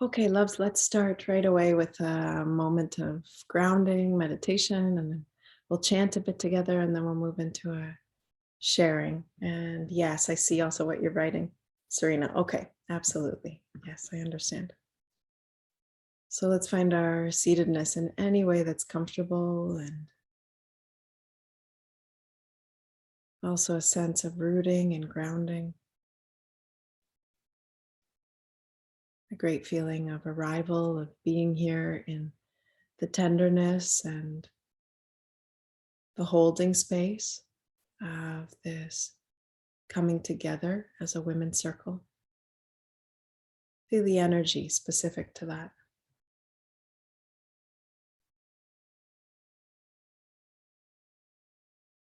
Okay, loves, let's start right away with a moment of grounding, meditation, and then we'll chant a bit together and then we'll move into a sharing. And yes, I see also what you're writing, Serena. Okay, absolutely. Yes, I understand. So let's find our seatedness in any way that's comfortable and also a sense of rooting and grounding, a great feeling of arrival, of being here in the tenderness and the holding space of this coming together as a women's circle. Feel the energy specific to that.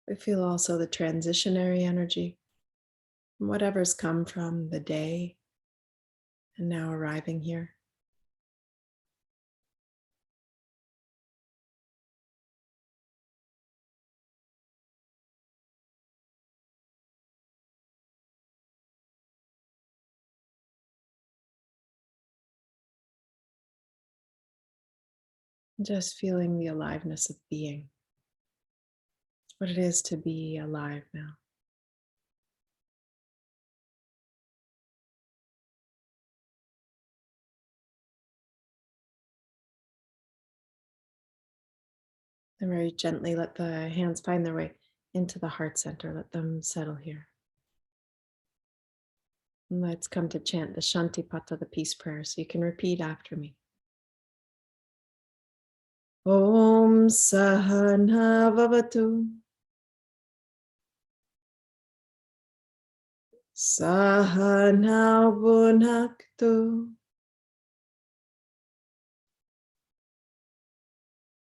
We feel also the transitionary energy from whatever's come from the day and now arriving here. Just feeling the aliveness of being, what it is to be alive now. And very gently let the hands find their way into the heart center. Let them settle here. And let's come to chant the Shanti Pata, the peace prayer. So you can repeat after me. Om Sahana Vavatu. Sahana Bhunaktu.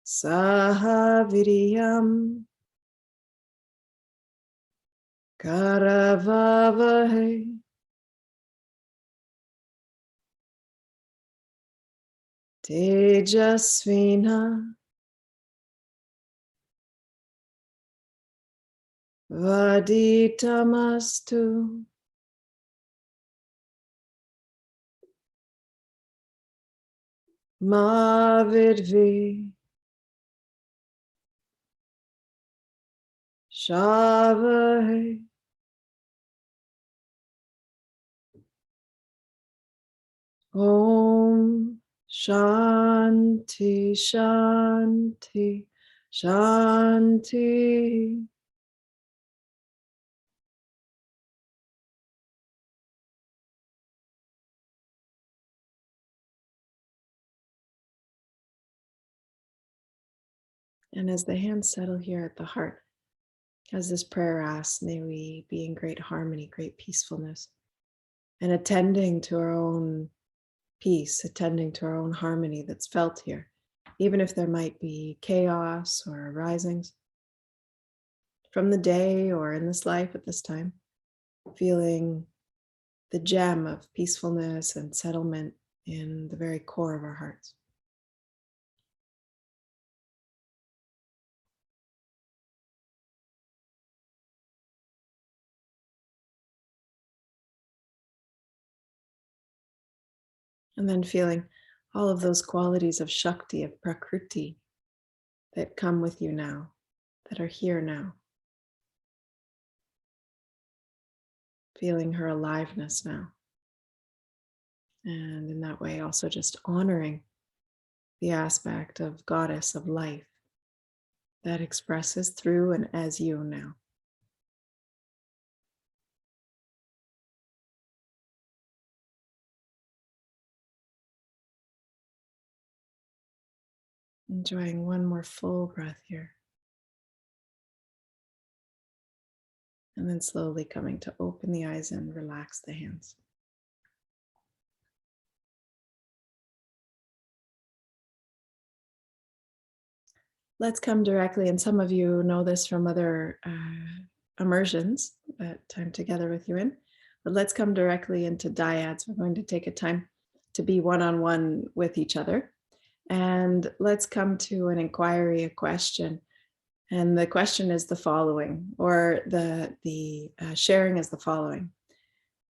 Saha Viryam Karavavahe. Tejasvina Vaditamastu. Ma Vidvi Shavahe. Om Shanti Shanti Shanti. And as the hands settle here at the heart, as this prayer asks, may we be in great harmony, great peacefulness, and attending to our own peace, attending to our own harmony that's felt here, even if there might be chaos or arisings from the day or in this life at this time, feeling the gem of peacefulness and settlement in the very core of our hearts. And then feeling all of those qualities of Shakti, of Prakriti that come with you now, that are here now. Feeling her aliveness now. And in that way, also just honoring the aspect of goddess of life that expresses through and as you now. Enjoying one more full breath here. And then slowly coming to open the eyes and relax the hands. Let's come directly, and some of you know this from other immersions that time together with you in, but let's come directly into dyads. We're going to take a time to be one-on-one with each other. And let's come to an inquiry, a question. And the question is the following, or the sharing is the following.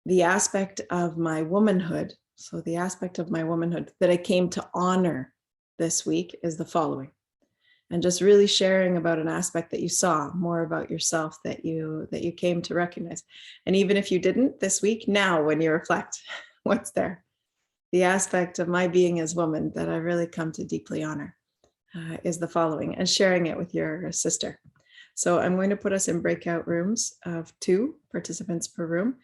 The aspect of my womanhood So the aspect of my womanhood that I came to honor this week is the following. And just really sharing about an aspect that you saw, more about yourself that you came to recognize. And even if you didn't this week, now when you reflect, what's there? The aspect of my being as woman that I really come to deeply honor is the following, and sharing it with your sister. So I'm going to put us in breakout rooms of 2 participants per room.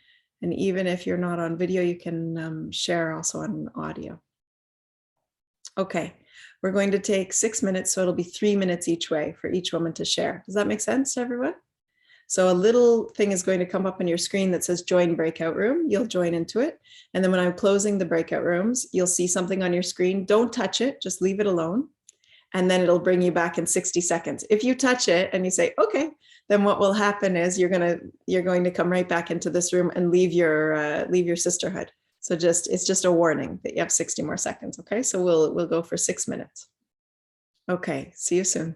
And even if you're not on video, you can share also on audio. Okay, we're going to take 6 minutes, so it'll be 3 minutes each way for each woman to share. Does that make sense to everyone? So a little thing is going to come up on your screen that says join breakout room. You'll join into it. And then when I'm closing the breakout rooms, you'll see something on your screen. Don't touch it, just leave it alone. And then it'll bring you back in 60 seconds. If you touch it and you say, okay, then what will happen is you're going to come right back into this room and leave your sisterhood. So it's just a warning that you have 60 more seconds. Okay, so we'll go for 6 minutes. Okay, see you soon.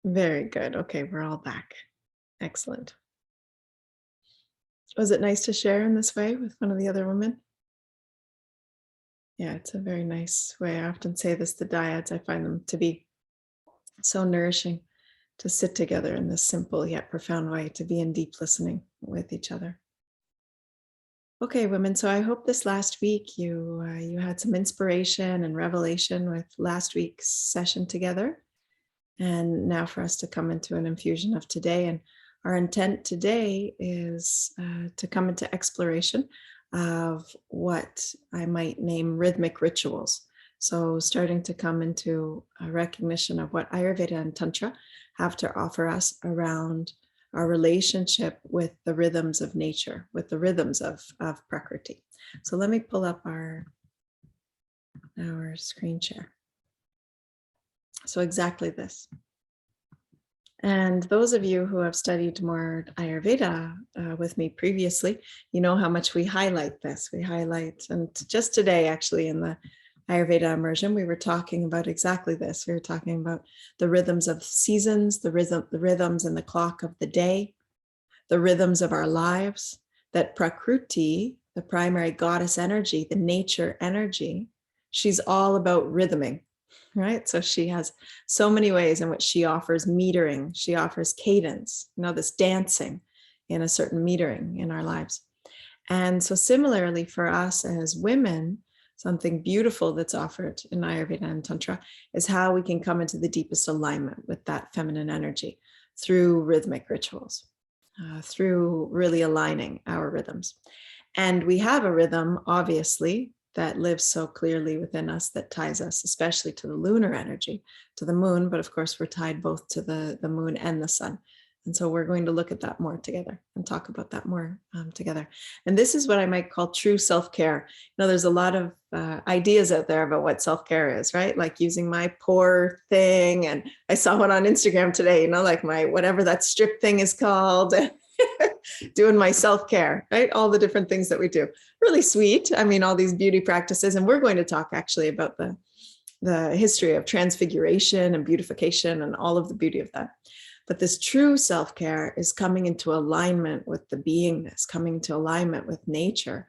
Very good. Okay, we're all back. Excellent. Was it nice to share in this way with one of the other women? Yeah, it's a very nice way. I often say this to dyads. I find them to be so nourishing to sit together in this simple yet profound way, to be in deep listening with each other. Okay, women, so I hope this last week you had some inspiration and revelation with last week's session together. And now for us to come into an infusion of today. And our intent today is to come into exploration of what I might name rhythmic rituals. So starting to come into a recognition of what Ayurveda and Tantra have to offer us around our relationship with the rhythms of nature, with the rhythms of Prakriti. So let me pull up our screen share. So exactly this. And those of you who have studied more Ayurveda with me previously, you know how much we highlight this. We highlight, and just today, actually, in the Ayurveda immersion, we were talking about exactly this. We were talking about the rhythms of seasons, the rhythms in the clock of the day, the rhythms of our lives, that Prakriti, the primary goddess energy, the nature energy, she's all about rhythming. Right. So she has so many ways in which she offers metering. She offers cadence, this dancing in a certain metering in our lives. And so similarly for us as women, something beautiful that's offered in Ayurveda and Tantra is how we can come into the deepest alignment with that feminine energy through rhythmic rituals, through really aligning our rhythms. And we have a rhythm, obviously, that lives so clearly within us, that ties us especially to the lunar energy, to the moon, but of course we're tied both to the moon and the sun. And so we're going to look at that more together and talk about that more together. And this is what I might call true self-care. There's a lot of ideas out there about what self-care is, right? Like using my pore thing. And I saw one on Instagram today, like my, whatever that strip thing is called. Doing my self-care, right? All the different things that we do. Really sweet. I mean, all these beauty practices. And we're going to talk actually about the history of transfiguration and beautification and all of the beauty of that. But this true self-care is coming into alignment with the beingness, coming into alignment with nature.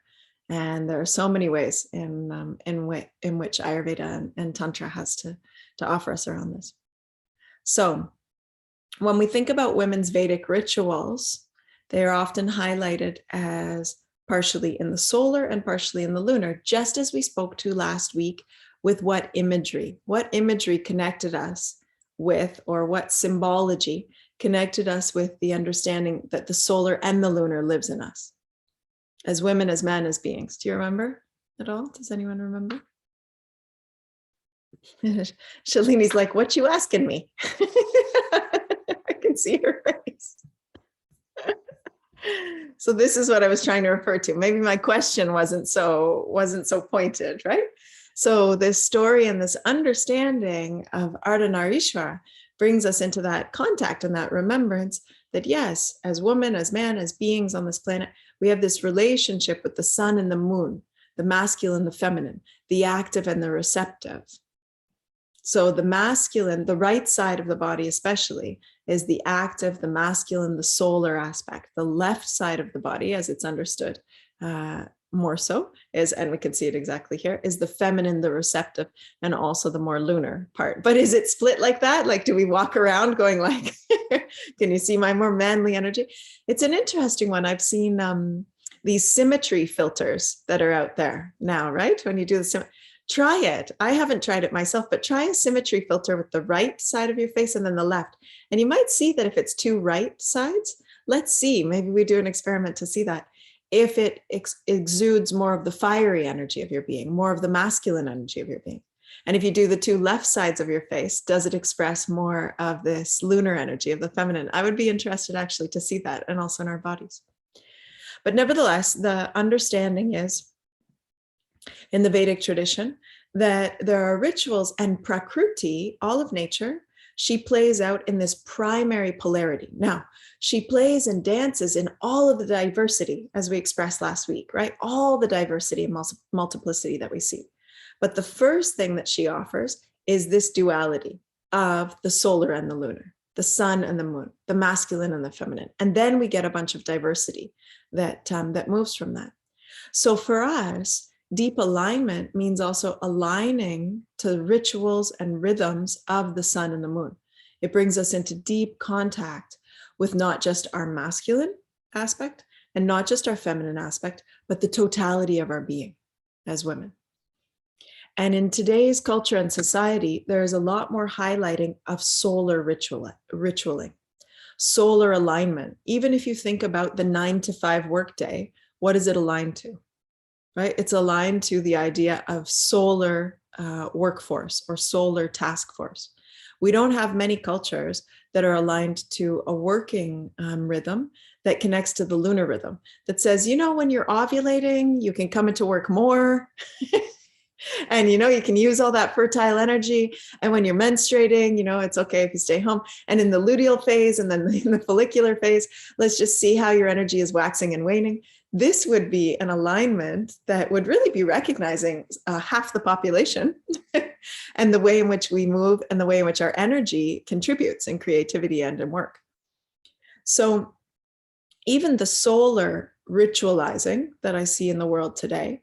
And there are so many ways in which Ayurveda and Tantra has to offer us around this. So when we think about women's Vedic rituals, they are often highlighted as partially in the solar and partially in the lunar, just as we spoke to last week with what imagery connected us with, or what symbology connected us with the understanding that the solar and the lunar lives in us as women, as men, as beings. Do you remember at all? Does anyone remember? Shalini's like, what you asking me? I can see her face. So this is what I was trying to refer to. Maybe my question wasn't so pointed, right? So this story and this understanding of Ardhanarishwara brings us into that contact and that remembrance that yes, as woman, as man, as beings on this planet, we have this relationship with the sun and the moon. the masculine, the feminine, the active and the receptive. So the masculine, the right side of the body especially, is the active, the masculine, the solar aspect. The left side of the body, as it's understood more so, is, and we can see it exactly here, is the feminine, the receptive, and also the more lunar part. But is it split like that? Like, do we walk around going like, can you see my more manly energy? It's an interesting one. I've seen these symmetry filters that are out there now, right? When you do the try it. I haven't tried it myself, but try a symmetry filter with the right side of your face and then the left. And you might see that if it's two right sides, let's see, maybe we do an experiment to see that. If it exudes more of the fiery energy of your being, more of the masculine energy of your being. And if you do the two left sides of your face, does it express more of this lunar energy of the feminine? I would be interested actually to see that, and also in our bodies. But nevertheless, the understanding is in the Vedic tradition that there are rituals, and Prakriti, all of nature, she plays out in this primary polarity. Now, she plays and dances in all of the diversity, as we expressed last week, right? All the diversity and multiplicity that we see. But the first thing that she offers is this duality of the solar and the lunar, the sun and the moon, the masculine and the feminine. And then we get a bunch of diversity that, that moves from that. So for us, deep alignment means also aligning to rituals and rhythms of the sun and the moon. It brings us into deep contact with not just our masculine aspect and not just our feminine aspect, but the totality of our being as women. And in today's culture and society, there is a lot more highlighting of solar ritualing, solar alignment. Even if you think about the 9-to-5 workday, what is it aligned to? Right? It's aligned to the idea of solar workforce or solar task force. We don't have many cultures that are aligned to a working rhythm that connects to the lunar rhythm that says, you know, when you're ovulating, you can come into work more. And, you know, you can use all that fertile energy. And when you're menstruating, you know, it's okay if you stay home. And in the luteal phase and then in the follicular phase, let's just see how your energy is waxing and waning. This would be an alignment that would really be recognizing half the population and the way in which we move and the way in which our energy contributes in creativity and in work. So even the solar ritualizing that I see in the world today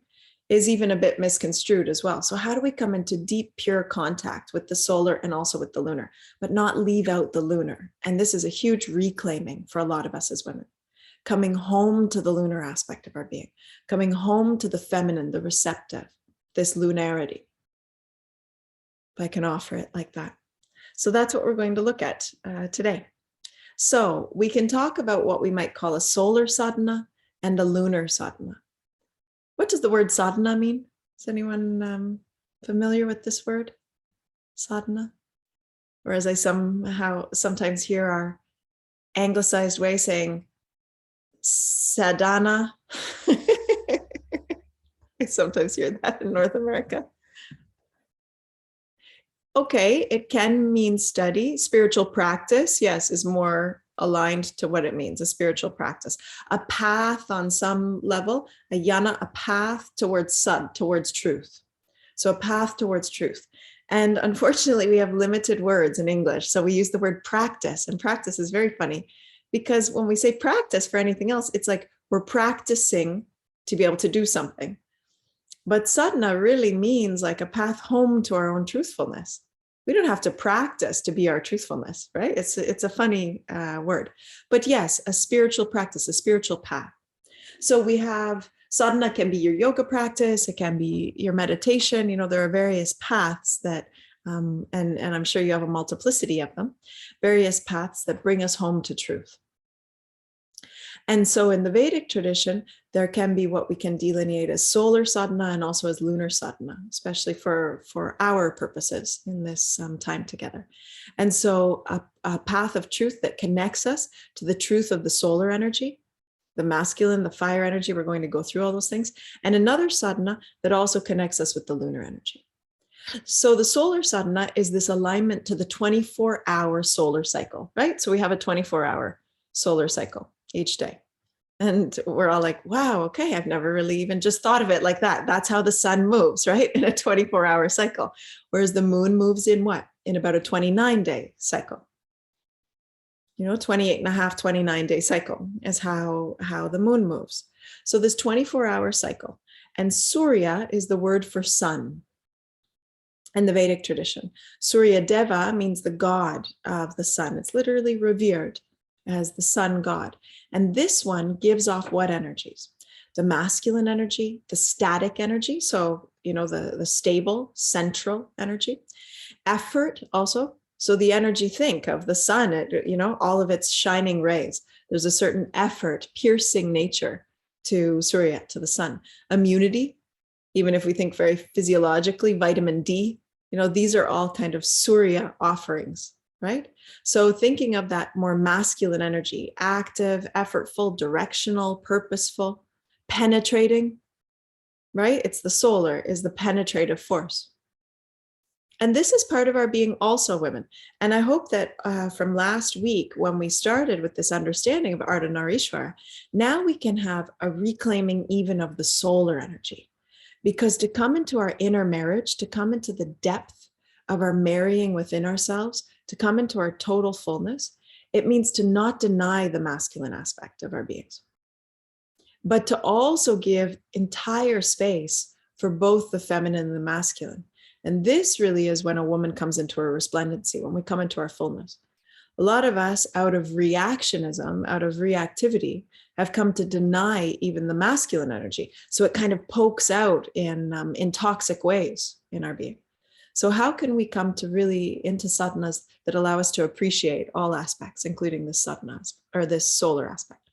is even a bit misconstrued as well. So how do we come into deep, pure contact with the solar and also with the lunar, but not leave out the lunar? And this is a huge reclaiming for a lot of us as women. Coming home to the lunar aspect of our being, coming home to the feminine, the receptive, this lunarity. If I can offer it like that. So that's what we're going to look at today. So we can talk about what we might call a solar sadhana and a lunar sadhana. What does the word sadhana mean? Is anyone familiar with this word? Sadhana? Or as I sometimes hear our anglicized way saying, sadhana. I sometimes hear that in North America. Okay, it can mean study. Spiritual practice, yes, is more aligned to what it means, a spiritual practice. A path on some level, a yana, a path towards sad, towards truth. So a path towards truth. And unfortunately, we have limited words in English. So we use the word practice, and practice is very funny because when we say practice for anything else, it's like we're practicing to be able to do something. But sadhana really means like a path home to our own truthfulness. We don't have to practice to be our truthfulness, right? It's a funny word. But yes, a spiritual practice, a spiritual path. So we have sadhana can be your yoga practice. It can be your meditation. You know, there are various paths that, and I'm sure you have a multiplicity of them, various paths that bring us home to truth. And so in the Vedic tradition, there can be what we can delineate as solar sadhana and also as lunar sadhana, especially for our purposes in this time together. And so a path of truth that connects us to the truth of the solar energy, the masculine, the fire energy, we're going to go through all those things, and another sadhana that also connects us with the lunar energy. So the solar sadhana is this alignment to the 24-hour solar cycle, right? So we have a 24-hour solar cycle each day. And we're all like, wow, okay, I've never really even just thought of it like that. That's how the sun moves, right? In a 24-hour cycle. Whereas the moon moves in what? In about a 29-day cycle. 28 and a half, 29-day cycle is how the moon moves. So this 24-hour cycle. And Surya is the word for sun in the Vedic tradition. Surya Deva means the god of the sun. It's literally revered as the sun god. And this one gives off what energies? The masculine energy, the static energy. So, the stable, central energy. Effort also. So the energy, think of the sun, all of its shining rays. There's a certain effort, piercing nature to Surya, to the sun. Immunity, even if we think very physiologically, vitamin D, these are all kind of Surya offerings, right? So thinking of that more masculine energy, active, effortful, directional, purposeful, penetrating, right? It's the solar, is the penetrative force. And this is part of our being also, women. And I hope that from last week, when we started with this understanding of Ardhanarishwara, now we can have a reclaiming even of the solar energy. Because to come into our inner marriage, to come into the depth of our marrying within ourselves, to come into our total fullness, it means to not deny the masculine aspect of our beings, but to also give entire space for both the feminine and the masculine. And this really is when a woman comes into her resplendency, when we come into our fullness. A lot of us, out of reactionism, out of reactivity, have come to deny even the masculine energy. So it kind of pokes out in toxic ways in our being. So how can we come to really into sadhanas that allow us to appreciate all aspects, including this sadhanas, or this solar aspect?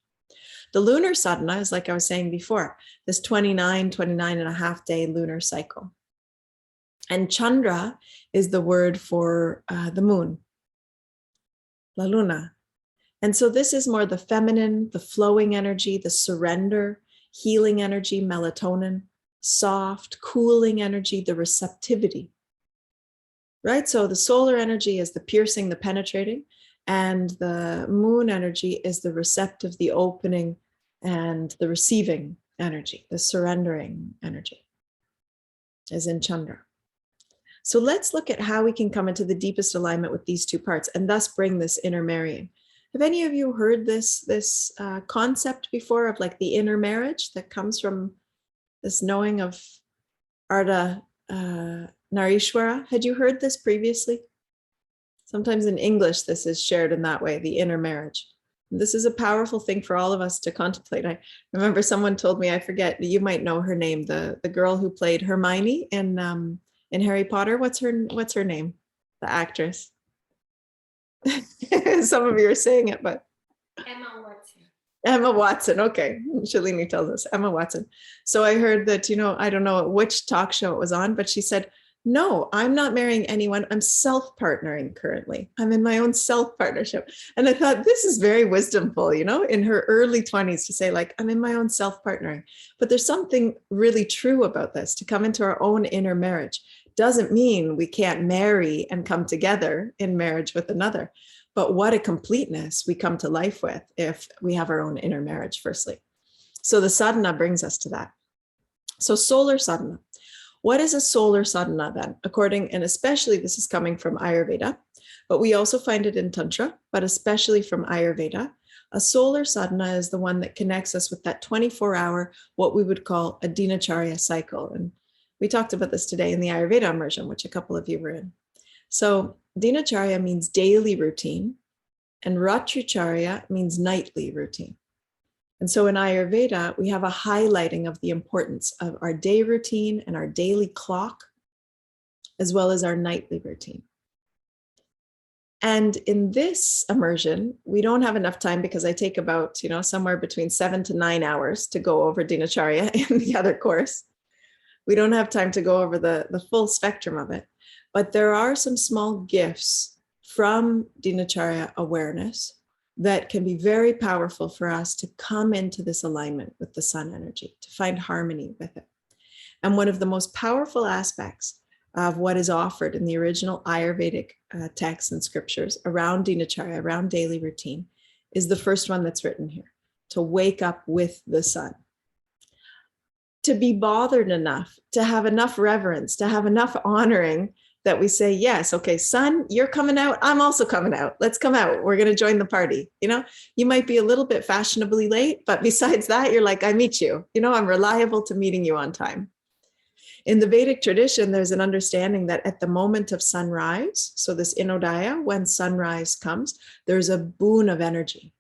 The lunar sadhana is, like I was saying before, this 29 and a half day lunar cycle. And Chandra is the word for the moon, La Luna. And so this is more the feminine, the flowing energy, the surrender, healing energy, melatonin, soft, cooling energy, the receptivity, right? So the solar energy is the piercing, the penetrating, and the moon energy is the receptive, the opening, and the receiving energy, the surrendering energy, is in Chandra. So let's look at how we can come into the deepest alignment with these two parts and thus bring this inner marrying. Have any of you heard this concept before of like the inner marriage that comes from this knowing of Ardha Narishwara? Had you heard this previously? Sometimes in English, this is shared in that way, the inner marriage. And this is a powerful thing for all of us to contemplate. I remember someone told me, I forget, you might know her name, the girl who played Hermione in Harry Potter. What's her name? The actress. Some of you are saying it, but Emma Watson. Emma Watson. Okay. Shalini tells us Emma Watson. So I heard that, I don't know which talk show it was on, but she said, no, I'm not marrying anyone. I'm self-partnering currently. I'm in my own self-partnership. And I thought this is very wisdomful, in her early 20s to say like, I'm in my own self-partnering. But there's something really true about this. To come into our own inner marriage doesn't mean we can't marry and come together in marriage with another. But what a completeness we come to life with if we have our own inner marriage, firstly. So the sadhana brings us to that. So solar sadhana. What is a solar sadhana then? And especially this is coming from Ayurveda, but we also find it in Tantra, but especially from Ayurveda. A solar sadhana is the one that connects us with that 24-hour, what we would call a dinacharya cycle. And we talked about this today in the Ayurveda immersion, which a couple of you were in. So dinacharya means daily routine, and ratricharya means nightly routine. And so in Ayurveda, we have a highlighting of the importance of our day routine and our daily clock, as well as our nightly routine. And in this immersion, we don't have enough time because I take about, somewhere between 7 to 9 hours to go over dinacharya in the other course. We don't have time to go over the full spectrum of it, but there are some small gifts from dinacharya awareness that can be very powerful for us to come into this alignment with the sun energy, to find harmony with it. And one of the most powerful aspects of what is offered in the original Ayurvedic texts and scriptures around dinacharya, around daily routine, is the first one that's written here. to wake up with the sun, to be bothered enough, to have enough reverence, to have enough honoring that we say, yes, okay, sun, you're coming out. I'm also coming out. Let's come out. We're going to join the party. You might be a little bit fashionably late, but besides that, you're like, I meet you. I'm reliable to meeting you on time. In the Vedic tradition, there's an understanding that at the moment of sunrise, so this Inodaya, when sunrise comes, there's a boon of energy.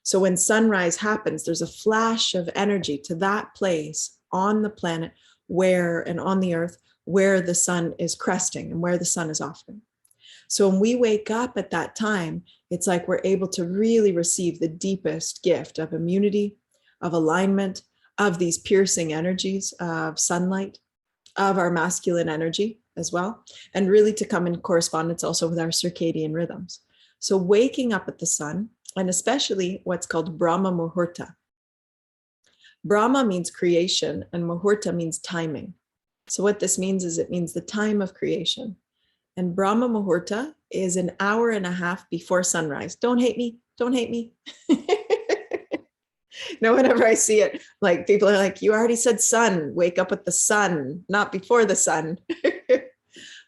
So when sunrise happens, there's a flash of energy to that place on the planet and on the earth where the sun is cresting and where the sun is offering. So when we wake up at that time, it's like we're able to really receive the deepest gift of immunity, of alignment, of these piercing energies of sunlight, of our masculine energy as well, and really to come in correspondence also with our circadian rhythms. So waking up at the sun, and especially what's called Brahma Muhurta. Brahma means creation and Muhurta means timing. So what this means is it means the time of creation. And Brahma Muhurta is an hour and a half before sunrise. Don't hate me. Don't hate me. Whenever I see it, like people are like, you already said sun, wake up with the sun, not before the sun.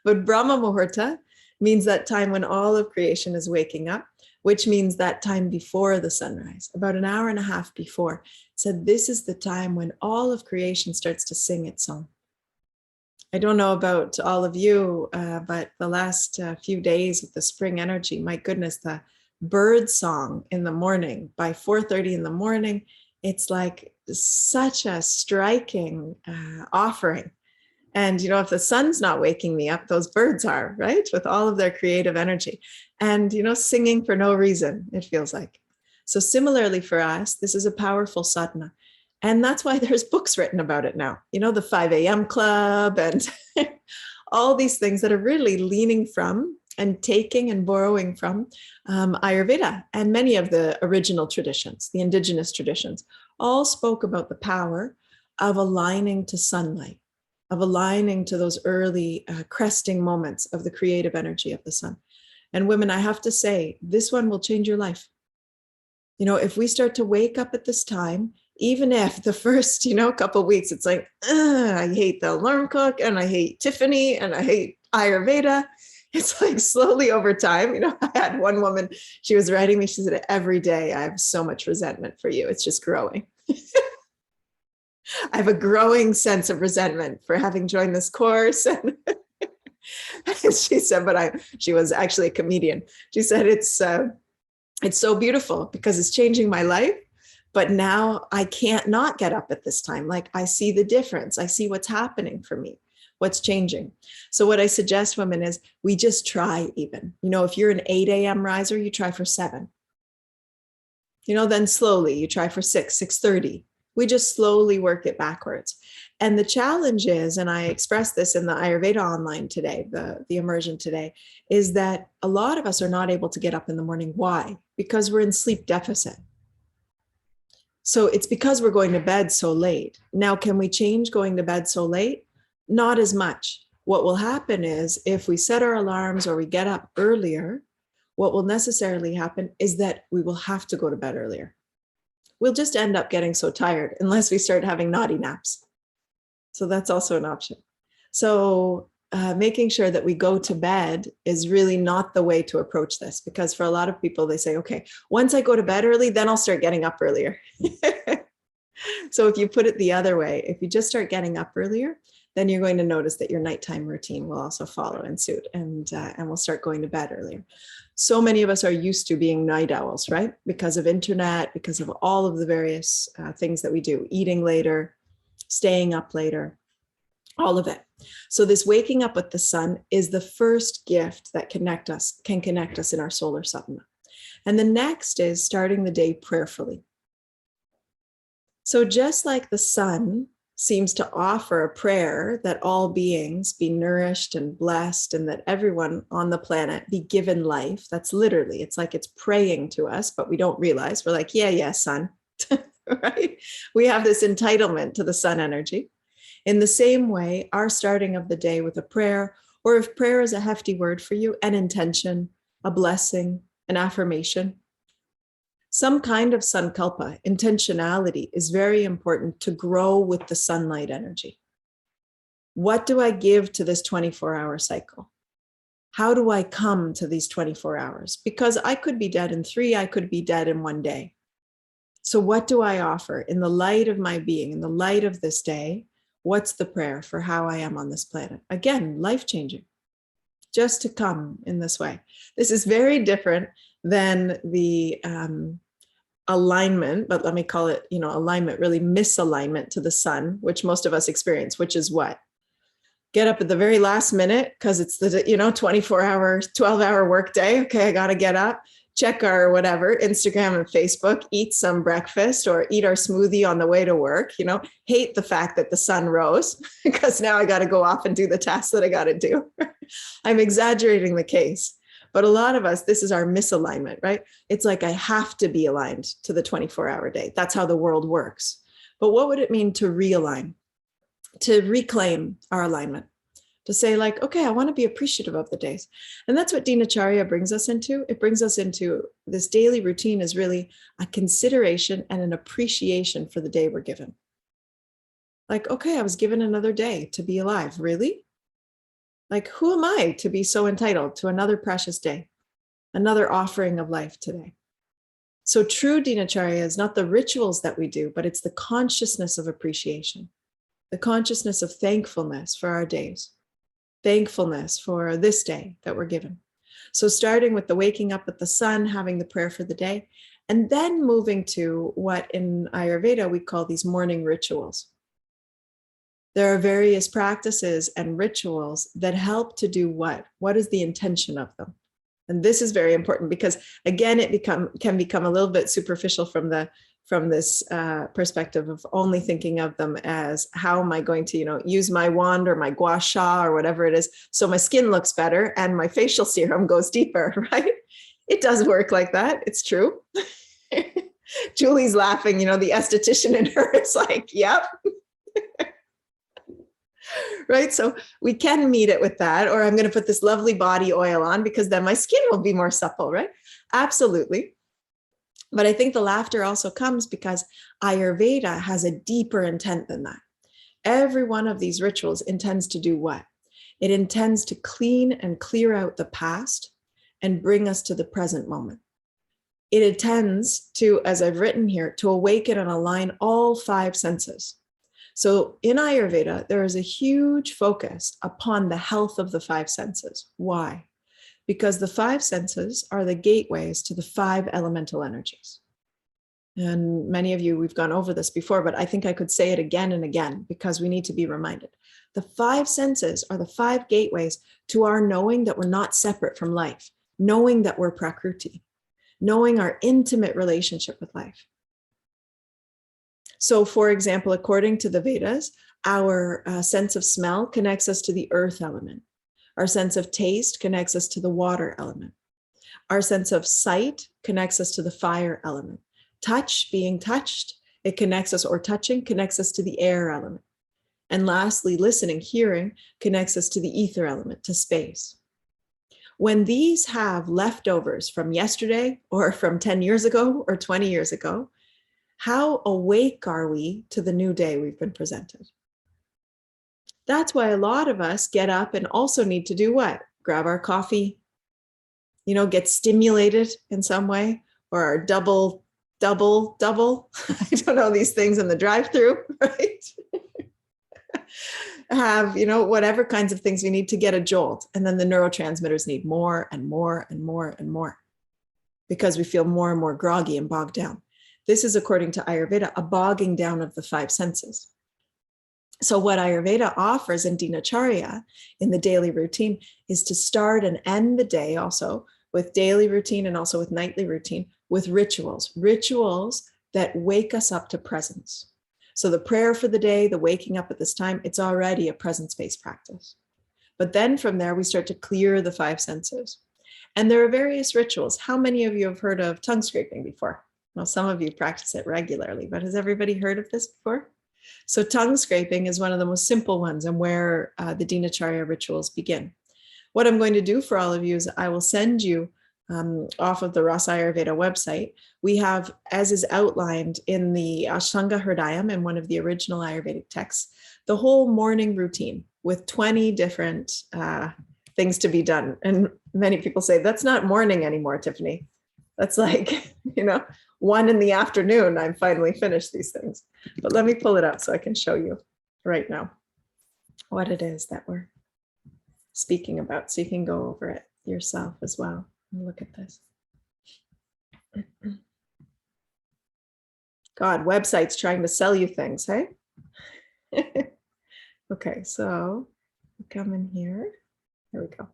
But Brahma Muhurta means that time when all of creation is waking up, which means that time before the sunrise, about an hour and a half before. So this is the time when all of creation starts to sing its song. I don't know about all of you, but the last few days with the spring energy, my goodness, the bird song in the morning by 4:30 in the morning, it's like such a striking offering. And, if the sun's not waking me up, those birds are, right? With all of their creative energy and, singing for no reason, it feels like. So similarly for us, this is a powerful sadhana. And that's why there's books written about it now, the 5 a.m. club and all these things that are really leaning from and taking and borrowing from Ayurveda and many of the original traditions, the indigenous traditions, all spoke about the power of aligning to sunlight, of aligning to those early cresting moments of the creative energy of the sun. And women, I have to say, this one will change your life. If we start to wake up at this time, even if the first, couple of weeks, it's like, I hate the alarm clock and I hate Tiffany and I hate Ayurveda. It's like slowly over time, I had one woman, she was writing me, she said, every day I have so much resentment for you. It's just growing. I have a growing sense of resentment for having joined this course. And she said, she was actually a comedian. She said, it's so beautiful because it's changing my life. But now I can't not get up at this time. Like I see the difference. I see what's happening for me, what's changing. So what I suggest women is we just try even, if you're an 8 a.m. riser, you try for 7, then slowly you try for 6, 6:30. We just slowly work it backwards. And the challenge is, and I expressed this in the Ayurveda online today, the immersion today, is that a lot of us are not able to get up in the morning. Why? Because we're in sleep deficit. So it's because we're going to bed so late. Now, can we change going to bed so late? Not as much. What will happen is if we set our alarms or we get up earlier, what will necessarily happen is that we will have to go to bed earlier. We'll just end up getting so tired unless we start having naughty naps. So that's also an option. So making sure that we go to bed is really not the way to approach this, because for a lot of people, they say, okay, once I go to bed early, then I'll start getting up earlier. So if you put it the other way, if you just start getting up earlier, then you're going to notice that your nighttime routine will also follow in suit and we'll start going to bed earlier. So many of us are used to being night owls, right? Because of internet, because of all of the various things that we do, eating later, staying up later, all of it. So this waking up with the sun is the first gift that can connect us in our solar sadhana. And the next is starting the day prayerfully. So just like the sun seems to offer a prayer that all beings be nourished and blessed and that everyone on the planet be given life. That's literally, it's like it's praying to us, but we don't realize. We're like, yeah, sun, right? We have this entitlement to the sun energy. In the same way, our starting of the day with a prayer, or if prayer is a hefty word for you, an intention, a blessing, an affirmation, Some kind of sankalpa, intentionality, is very important to grow with the sunlight energy. What do I give to this 24-hour cycle? How do I come to these 24 hours? Because I could be dead in 3, I could be dead in 1 day. So what do I offer in the light of my being, in the light of this day? What's the prayer for how I am on this planet? Again, life-changing, just to come in this way. This is very different than the alignment, but let me call it, alignment, really misalignment to the sun, which most of us experience, which is what? Get up at the very last minute because it's the 24-hour, 12-hour work day. Okay, I got to get up, check our whatever, Instagram and Facebook, eat some breakfast or eat our smoothie on the way to work, hate the fact that the sun rose because now I got to go off and do the tasks that I got to do. I'm exaggerating the case, but a lot of us, this is our misalignment, right? It's like I have to be aligned to the 24-hour day. That's how the world works. But what would it mean to realign? To reclaim our alignment, to say like, okay, I want to be appreciative of the days. And that's what Dinacharya brings us into. It brings us into this daily routine is really a consideration and an appreciation for the day we're given. Like, okay, I was given another day to be alive. Really? Like, who am I to be so entitled to another precious day, another offering of life today? So true Dinacharya is not the rituals that we do, but it's the consciousness of appreciation. The consciousness of thankfulness for our days, thankfulness for this day that we're given. So starting with the waking up with the sun, having the prayer for the day, and then moving to what in Ayurveda we call these morning rituals. There are various practices and rituals that help to do what? What is the intention of them? And this is very important because, again, it can become a little bit superficial from this perspective of only thinking of them as how am I going to, use my wand or my gua sha or whatever it is, so my skin looks better and my facial serum goes deeper, right? It does work like that. It's true. Julie's laughing, the esthetician in her is like, yep. Right? So we can meet it with that, or I'm going to put this lovely body oil on because then my skin will be more supple, right? Absolutely. But I think the laughter also comes because Ayurveda has a deeper intent than that. Every one of these rituals intends to do what? It intends to clean and clear out the past and bring us to the present moment. It intends to, as I've written here, to awaken and align all 5 senses. So in Ayurveda, there is a huge focus upon the health of the 5 senses. Why? Because the 5 senses are the gateways to the 5 elemental energies. And many of you, we've gone over this before, but I think I could say it again and again because we need to be reminded. The 5 senses are the 5 gateways to our knowing that we're not separate from life, knowing that we're Prakriti, knowing our intimate relationship with life. So, for example, according to the Vedas, our sense of smell connects us to the earth element. Our sense of taste connects us to the water element. Our sense of sight connects us to the fire element. Touch, being touched, it connects us, or touching connects us to the air element. And lastly, listening, hearing, connects us to the ether element, to space. When these have leftovers from yesterday or from 10 years ago or 20 years ago, how awake are we to the new day we've been presented? That's why a lot of us get up and also need to do what? Grab our coffee, get stimulated in some way, or our double. I don't know these things in the drive-through, right? Have, whatever kinds of things we need to get a jolt. And then the neurotransmitters need more and more and more and more because we feel more and more groggy and bogged down. This is, according to Ayurveda, a bogging down of the 5 senses. So what Ayurveda offers in Dinacharya, in the daily routine, is to start and end the day also with daily routine and also with nightly routine, with rituals that wake us up to presence. So the prayer for the day, the waking up at this time, it's already a presence-based practice. But then from there, we start to clear the 5 senses. And there are various rituals. How many of you have heard of tongue scraping before? Well, some of you practice it regularly, but has everybody heard of this before? So tongue scraping is one of the most simple ones and where the Dinacharya rituals begin. What I'm going to do for all of you is I will send you off of the Rasa Ayurveda website, we have, as is outlined in the Ashtanga Hridayam in one of the original Ayurvedic texts, the whole morning routine with 20 different things to be done. And many people say, that's not morning anymore, Tiffany. That's like, 1 in the afternoon, I'm finally finished these things. But let me pull it up so I can show you right now what it is that we're speaking about, so you can go over it yourself as well. Look at this. God, websites trying to sell you things, hey? Okay, so come in here. Here we go.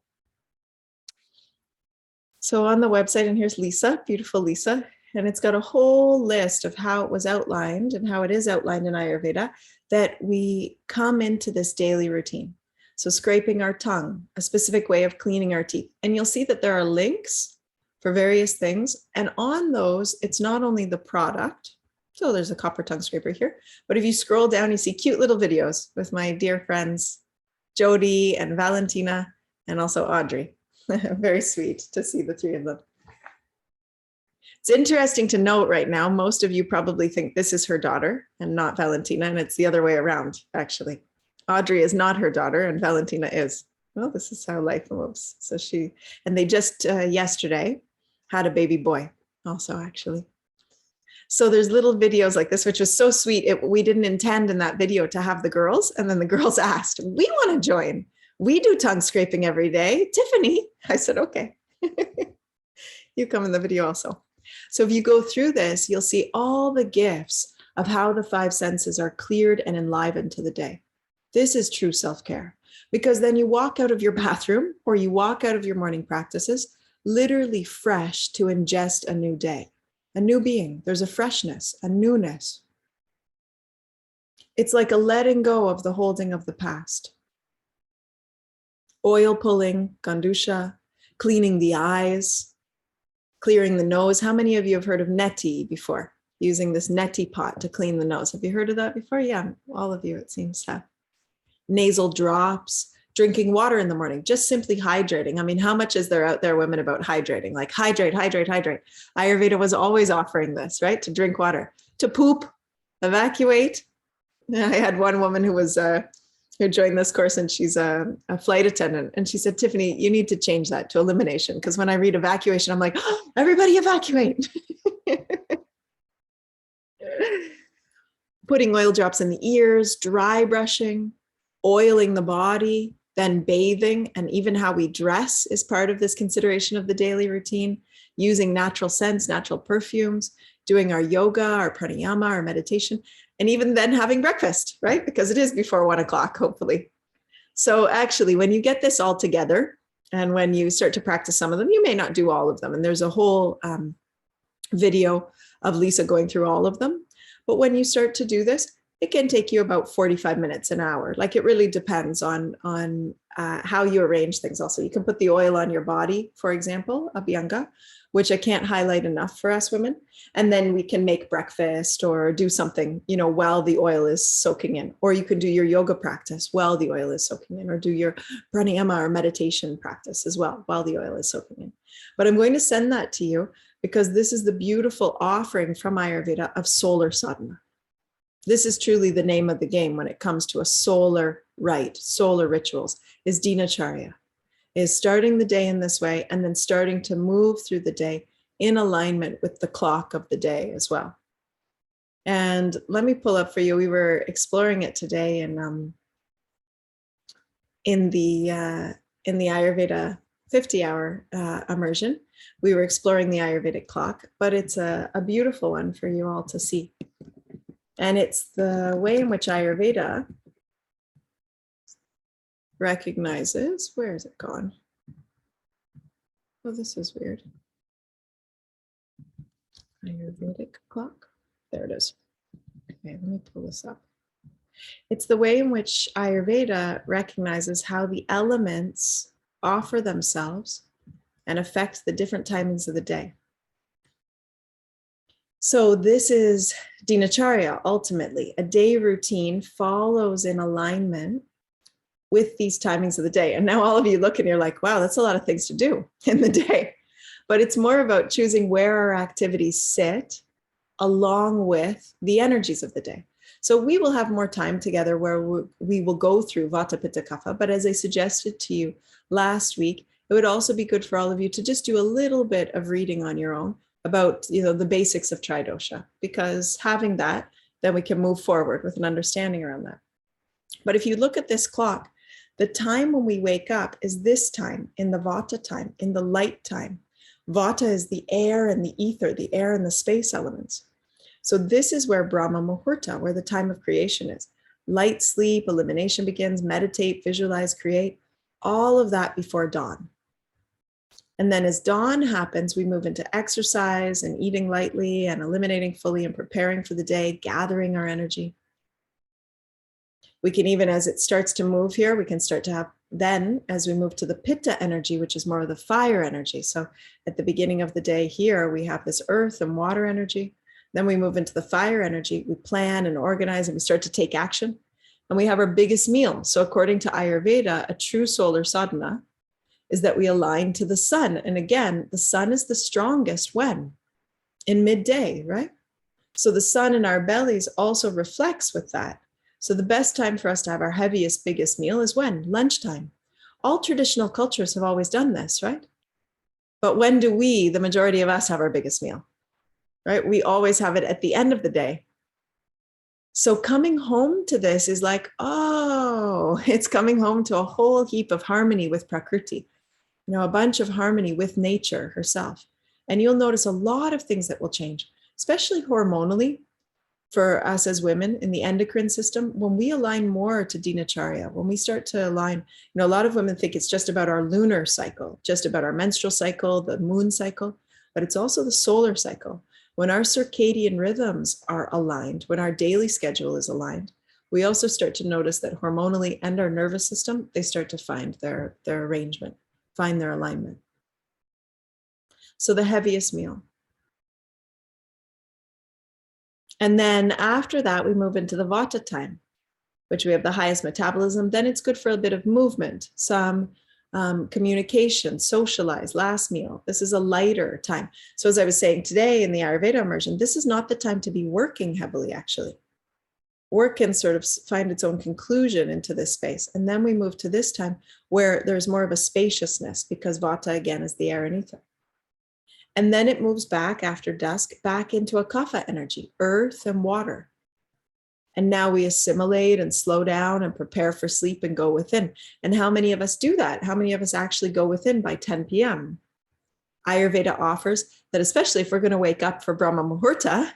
So on the website, and here's Lisa, beautiful Lisa, and it's got a whole list of how it was outlined and how it is outlined in Ayurveda that we come into this daily routine. So scraping our tongue, a specific way of cleaning our teeth. And you'll see that there are links for various things. And on those, it's not only the product. So there's a copper tongue scraper here. But if you scroll down, you see cute little videos with my dear friends, Jody and Valentina, and also Audrey. Very sweet to see the three of them. It's interesting to note right now, most of you probably think this is her daughter and not Valentina, and it's the other way around, actually. Audrey is not her daughter and Valentina is. Well, this is how life moves. So they just yesterday had a baby boy also, actually. So there's little videos like this, which was so sweet. We didn't intend in that video to have the girls. And then the girls asked, we want to join. We do tongue scraping every day. Tiffany, I said, okay. You come in the video also. So if you go through this, you'll see all the gifts of how the 5 senses are cleared and enlivened to the day. This is true self-care, because then you walk out of your bathroom or you walk out of your morning practices, literally fresh to ingest a new day, a new being. There's a freshness, a newness. It's like a letting go of the holding of the past. Oil pulling, gandusha, cleaning the eyes, clearing the nose. How many of you have heard of neti before? Using this neti pot to clean the nose. Have you heard of that before? Yeah, all of you, it seems to have. Nasal drops, drinking water in the morning, just simply hydrating. I mean, how much is there out there, women, about hydrating? Like hydrate, hydrate, hydrate. Ayurveda was always offering this, right? To drink water, to poop, evacuate. I had one woman who was who joined this course, and she's a flight attendant. And she said, Tiffany, you need to change that to elimination. Because when I read evacuation, I'm like, oh, everybody evacuate. Putting oil drops in the ears, dry brushing, oiling the body, then bathing, and even how we dress is part of this consideration of the daily routine, using natural scents, natural perfumes, doing our yoga, our pranayama, our meditation, and even then having breakfast, right? Because it is before 1 o'clock, hopefully. So actually, when you get this all together, and when you start to practice some of them, you may not do all of them. And there's a whole video of Lisa going through all of them. But when you start to do this, it can take you about 45 minutes, an hour. Like, it really depends on how you arrange things. Also, you can put the oil on your body, for example, abhyanga, which I can't highlight enough for us women. And then we can make breakfast or do something, while the oil is soaking in. Or you can do your yoga practice while the oil is soaking in, or do your pranayama or meditation practice as well while the oil is soaking in. But I'm going to send that to you because this is the beautiful offering from Ayurveda of solar sadhana. This is truly the name of the game when it comes to a solar rite, solar rituals, is dinacharya, is starting the day in this way and then starting to move through the day in alignment with the clock of the day as well. And let me pull up for you. We were exploring it today in the Ayurveda 50-hour immersion. We were exploring the Ayurvedic clock, but it's a beautiful one for you all to see. And it's the way in which Ayurveda recognizes, where is it gone? Oh, this is weird. Ayurvedic clock. There it is. Okay, let me pull this up. It's the way in which Ayurveda recognizes how the elements offer themselves and affect the different timings of the day. So this is dinacharya, ultimately. A day routine follows in alignment with these timings of the day. And now all of you look and you're like, wow, that's a lot of things to do in the day. But it's more about choosing where our activities sit along with the energies of the day. So we will have more time together where we will go through Vata, Pitta, Kapha. But as I suggested to you last week, it would also be good for all of you to just do a little bit of reading on your own about, the basics of Tridosha, because having that, then we can move forward with an understanding around that. But if you look at this clock, the time when we wake up is this time, in the Vata time, in the light time. Vata is the air and the ether, the air and the space elements. So this is where Brahma Muhurta, where the time of creation is. Light sleep, elimination begins, meditate, visualize, create, all of that before dawn. And then as dawn happens, we move into exercise and eating lightly and eliminating fully and preparing for the day, gathering our energy. We can even, as it starts to move here, we can start to have, then as we move to the Pitta energy, which is more of the fire energy. So at the beginning of the day here, we have this earth and water energy. Then we move into the fire energy. We plan and organize and we start to take action. And we have our biggest meal. So according to Ayurveda, a true solar sadhana is that we align to the sun. And again, the sun is the strongest when? In midday, right? So the sun in our bellies also reflects with that. So the best time for us to have our heaviest, biggest meal is when? Lunchtime. All traditional cultures have always done this, right? But when do we, the majority of us, have our biggest meal? Right? We always have it at the end of the day. So coming home to this is like, oh, it's coming home to a whole heap of harmony with Prakriti, a bunch of harmony with nature herself. And you'll notice a lot of things that will change, especially hormonally for us as women in the endocrine system. When we align more to Dinacharya, when we start to align, a lot of women think it's just about our lunar cycle, just about our menstrual cycle, the moon cycle, but it's also the solar cycle. When our circadian rhythms are aligned, when our daily schedule is aligned, we also start to notice that hormonally and our nervous system, they start to find their arrangement, find their alignment. So the heaviest meal. And then after that, we move into the Vata time, which we have the highest metabolism. Then it's good for a bit of movement, some communication, socialize, last meal. This is a lighter time. So as I was saying today in the Ayurveda immersion, this is not the time to be working heavily, actually. Work can sort of find its own conclusion into this space. And then we move to this time where there's more of a spaciousness, because Vata, again, is the air and ether. And then it moves back after dusk, back into a Kapha energy, earth and water. And now we assimilate and slow down and prepare for sleep and go within. And how many of us do that? How many of us actually go within by 10 p.m.? Ayurveda offers that, especially if we're going to wake up for Brahma Muhurta,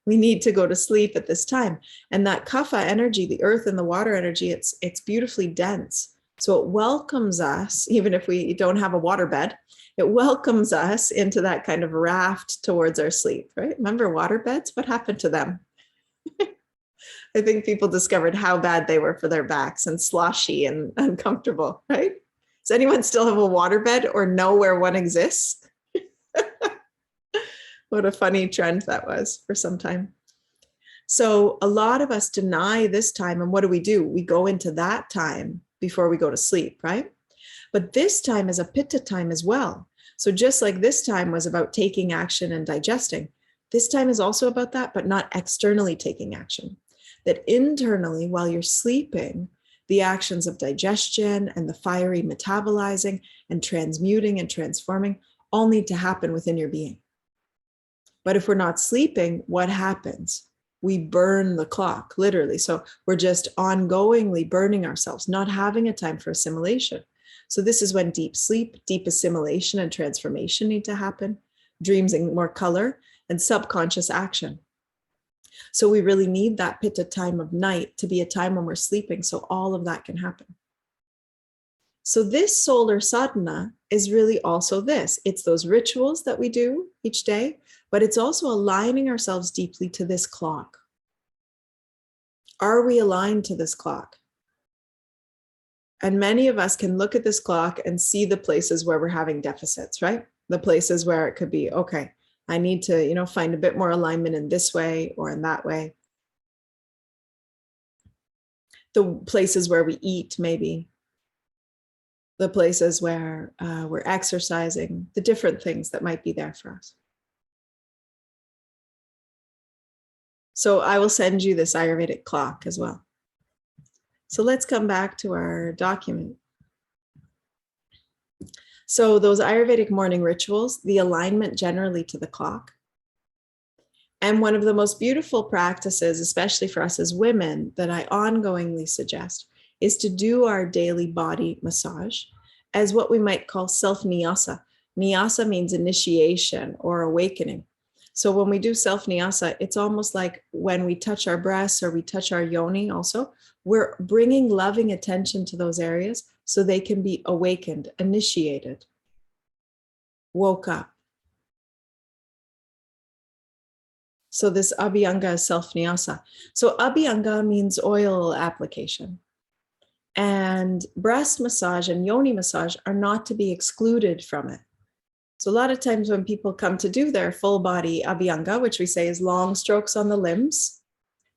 we need to go to sleep at this time. And that Kapha energy, the earth and the water energy, it's beautifully dense. So it welcomes us, even if we don't have a waterbed, it welcomes us into that kind of raft towards our sleep, right? Remember waterbeds? What happened to them? I think people discovered how bad they were for their backs and sloshy and uncomfortable, right? Does anyone still have a waterbed or know where one exists? What a funny trend that was for some time. So a lot of us deny this time. And what do? We go into that time before we go to sleep, right? But this time is a Pitta time as well. So just like this time was about taking action and digesting, this time is also about that, but not externally taking action. That internally, while you're sleeping, the actions of digestion and the fiery metabolizing and transmuting and transforming all need to happen within your being. But if we're not sleeping, what happens? We burn the clock, literally. So we're just ongoingly burning ourselves, not having a time for assimilation. So this is when deep sleep, deep assimilation and transformation need to happen, dreams in more color, and subconscious action. So we really need that Pitta time of night to be a time when we're sleeping, so all of that can happen. So this solar sadhana is really also this. It's those rituals that we do each day, but it's also aligning ourselves deeply to this clock. Are we aligned to this clock? And many of us can look at this clock and see the places where we're having deficits, right? The places where it could be, okay, I need to, find a bit more alignment in this way or in that way. The places where we eat, maybe. the places where we're exercising, the different things that might be there for us. So I will send you this Ayurvedic clock as well. So let's come back to our document. So those Ayurvedic morning rituals, the alignment generally to the clock. And one of the most beautiful practices, especially for us as women, that I ongoingly suggest is to do our daily body massage as what we might call self-nyasa. Nyasa means initiation or awakening. So when we do self-nyasa, it's almost like when we touch our breasts or we touch our yoni also, we're bringing loving attention to those areas so they can be awakened, initiated, woke up. So this abhyanga is self-nyasa. So abhyanga means oil application. And breast massage and yoni massage are not to be excluded from it. So a lot of times when people come to do their full body abhyanga, which we say is long strokes on the limbs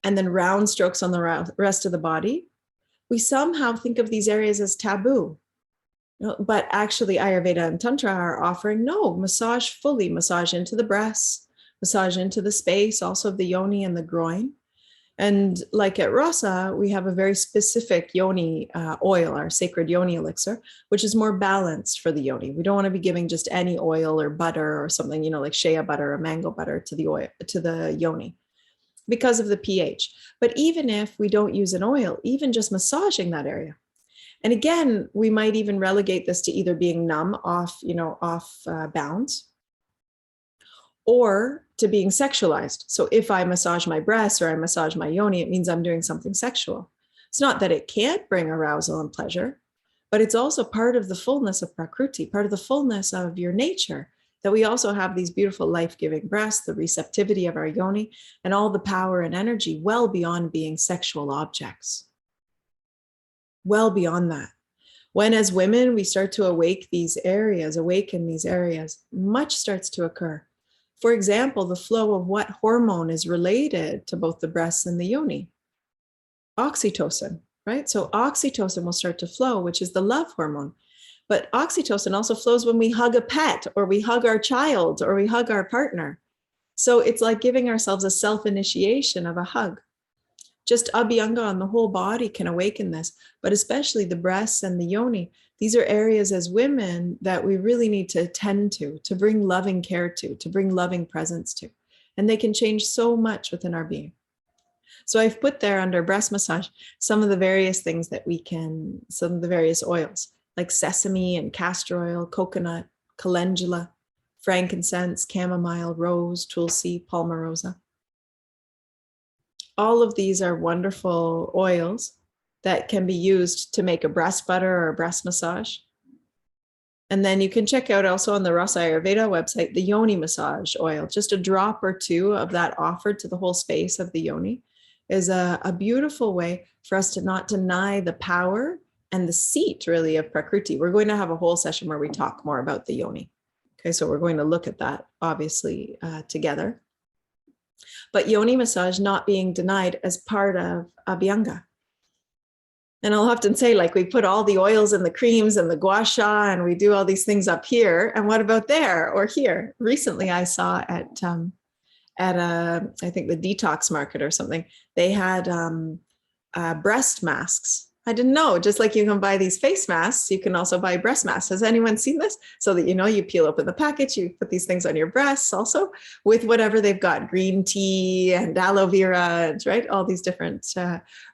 and then round strokes on the rest of the body, we somehow think of these areas as taboo. But actually Ayurveda and Tantra are offering, no, massage fully, massage into the breasts, massage into the space, also of the yoni and the groin. And like at Rasa, we have a very specific yoni oil, our sacred yoni elixir, which is more balanced for the yoni. We don't want to be giving just any oil or butter or something, like shea butter or mango butter to the oil, to the yoni because of the pH. But even if we don't use an oil, even just massaging that area. And again, we might even relegate this to either being numb, off bounds, or to being sexualized. So if I massage my breasts or I massage my yoni, it means I'm doing something sexual. It's not that it can't bring arousal and pleasure, but it's also part of the fullness of prakriti, part of the fullness of your nature, that we also have these beautiful life-giving breasts, the receptivity of our yoni, and all the power and energy well beyond being sexual objects. Well beyond that. When as women, we start to awaken these areas, much starts to occur. For example, the flow of what hormone is related to both the breasts and the yoni? Oxytocin, right? So oxytocin will start to flow, which is the love hormone. But oxytocin also flows when we hug a pet or we hug our child or we hug our partner. So it's like giving ourselves a self-initiation of a hug. Just abhyanga on the whole body can awaken this, but especially the breasts and the yoni. These are areas as women that we really need to attend to bring loving care to bring loving presence to. And they can change so much within our being. So I've put there under breast massage some of the various things that we can, some of the various oils, like sesame and castor oil, coconut, calendula, frankincense, chamomile, rose, tulsi, palmarosa. All of these are wonderful oils that can be used to make a breast butter or a breast massage. And then you can check out also on the Rasa Ayurveda website, the yoni massage oil. Just a drop or two of that offered to the whole space of the yoni is a beautiful way for us to not deny the power and the seat really of prakriti. We're going to have a whole session where we talk more about the yoni. Okay, so we're going to look at that obviously together. But yoni massage not being denied as part of abhyanga. And I'll often say, like, we put all the oils and the creams and the gua sha and we do all these things up here. And what about there or here? Recently, I saw at I think the detox market or something, they had breast masks. I didn't know, just like you can buy these face masks, you can also buy breast masks. Has anyone seen this? So that, you peel open the package, you put these things on your breasts also with whatever they've got, green tea and aloe vera, right? All these different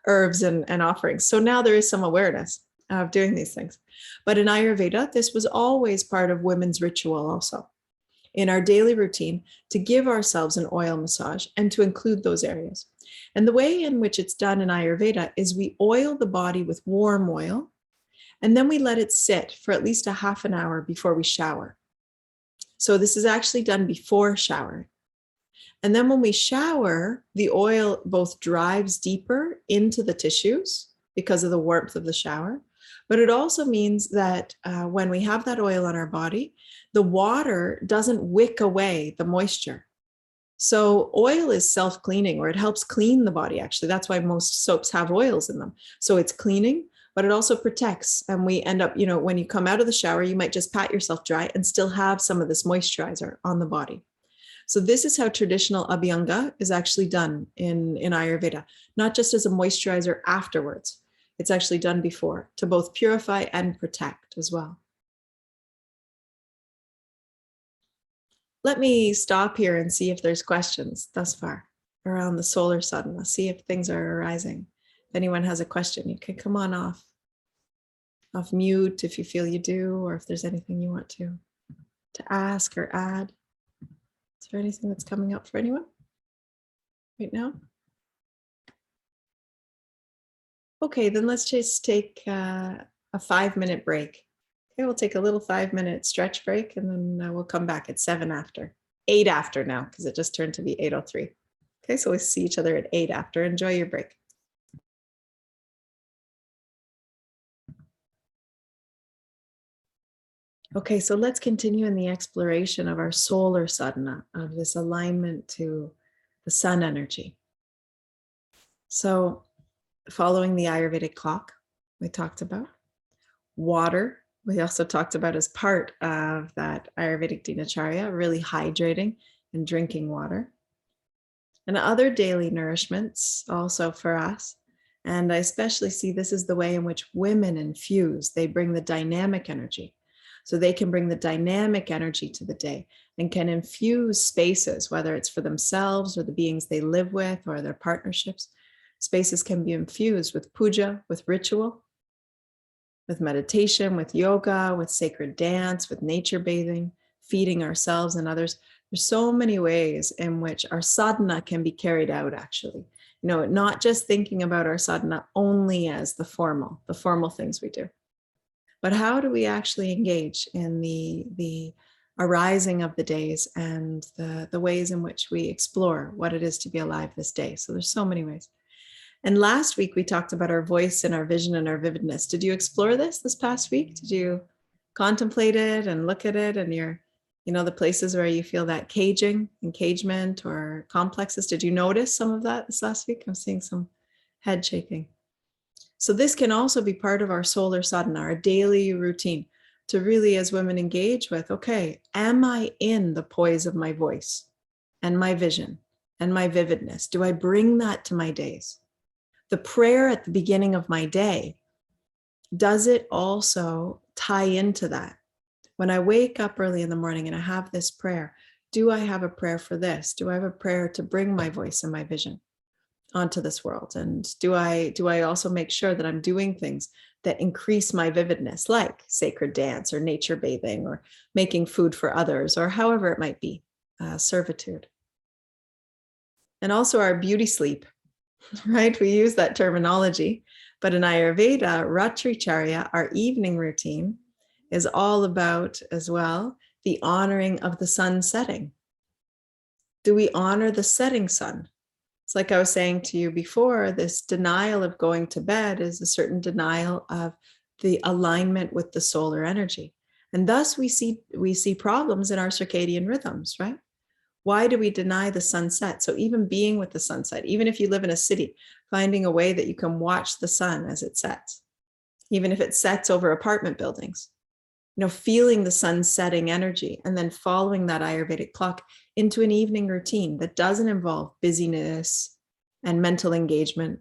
herbs and offerings. So now there is some awareness of doing these things. But in Ayurveda, this was always part of women's ritual also in our daily routine to give ourselves an oil massage and to include those areas. And the way in which it's done in Ayurveda is we oil the body with warm oil, and then we let it sit for at least a half an hour before we shower. So this is actually done before showering. And then when we shower, the oil both drives deeper into the tissues because of the warmth of the shower, but it also means that when we have that oil on our body, the water doesn't wick away the moisture. So oil is self-cleaning, or it helps clean the body, actually. That's why most soaps have oils in them. So it's cleaning, but it also protects. And we end up, when you come out of the shower, you might just pat yourself dry and still have some of this moisturizer on the body. So this is how traditional Abhyanga is actually done in Ayurveda, not just as a moisturizer afterwards. It's actually done before to both purify and protect as well. Let me stop here and see if there's questions thus far around the solar sadhana. See if things are arising. If anyone has a question, you can come on off mute if you feel you do, or if there's anything you want to ask or add. Is there anything that's coming up for anyone right now? Okay, then let's just take a 5-minute break. Okay, we'll take a little 5-minute stretch break, and then we'll come back at 7 after. 8 after now, because it just turned to be 8:03. Okay, so we'll see each other at 8 after. Enjoy your break. Okay, so let's continue in the exploration of our solar sadhana, of this alignment to the sun energy. So following the Ayurvedic clock, we talked about water. We also talked about as part of that Ayurvedic dinacharya, really hydrating and drinking water. And other daily nourishments also for us. And I especially see this is the way in which women infuse. They bring the dynamic energy. So they can bring the dynamic energy to the day and can infuse spaces, whether it's for themselves or the beings they live with or their partnerships. Spaces can be infused with puja, with ritual, with meditation, with yoga, with sacred dance, with nature bathing, feeding ourselves and others. There's so many ways in which our sadhana can be carried out, actually. Not just thinking about our sadhana only as the formal things we do. But how do we actually engage in the arising of the days and the ways in which we explore what it is to be alive this day? So there's so many ways. And last week we talked about our voice and our vision and our vividness. Did you explore this past week? Did you contemplate it and look at it and the places where you feel that engagement or complexes? Did you notice some of that this last week? I'm seeing some head shaking. So this can also be part of our solar sadhana, our daily routine, to really, as women, engage with, okay, am I in the poise of my voice and my vision and my vividness? Do I bring that to my days? The prayer at the beginning of my day, does it also tie into that? When I wake up early in the morning and I have this prayer, do I have a prayer for this? Do I have a prayer to bring my voice and my vision onto this world? And do I also make sure that I'm doing things that increase my vividness, like sacred dance or nature bathing or making food for others, or however it might be, servitude. And also our beauty sleep, right? We use that terminology, but in Ayurveda, Ratricharya, our evening routine, is all about as well the honoring of the sun setting. Do we honor the setting sun? It's like I was saying to you before, this denial of going to bed is a certain denial of the alignment with the solar energy. And thus we see problems in our circadian rhythms, right? Why do we deny the sunset? So even being with the sunset, even if you live in a city, finding a way that you can watch the sun as it sets, even if it sets over apartment buildings, feeling the sun setting energy and then following that Ayurvedic clock into an evening routine that doesn't involve busyness and mental engagement,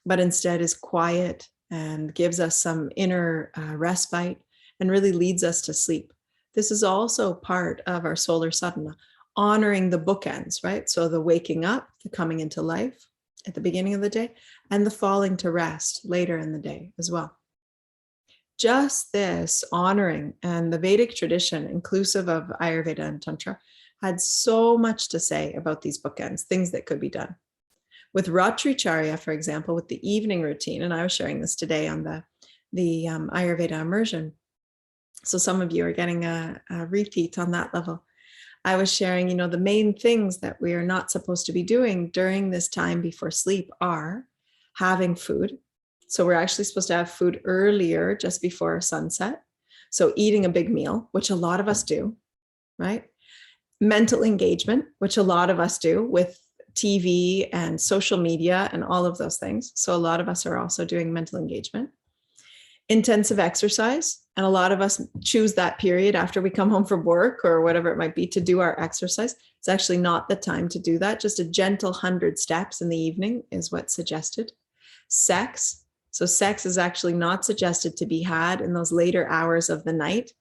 but instead is quiet and gives us some inner respite and really leads us to sleep. This is also part of our solar sadhana, honoring the bookends, right? So the waking up, the coming into life at the beginning of the day, and the falling to rest later in the day as well. Just this honoring, and the Vedic tradition, inclusive of Ayurveda and Tantra, had so much to say about these bookends, things that could be done. With Ratricharya, for example, with the evening routine, and I was sharing this today on the Ayurveda immersion, so some of you are getting a repeat on that level. I was sharing, the main things that we are not supposed to be doing during this time before sleep are having food. So we're actually supposed to have food earlier, just before sunset. So eating a big meal, which a lot of us do, right? Mental engagement, which a lot of us do with TV and social media and all of those things. So a lot of us are also doing mental engagement. Intensive exercise. And a lot of us choose that period after we come home from work or whatever it might be to do our exercise. It's actually not the time to do that. Just a gentle 100 steps in the evening is what's suggested. Sex. So sex is actually not suggested to be had in those later hours of the night,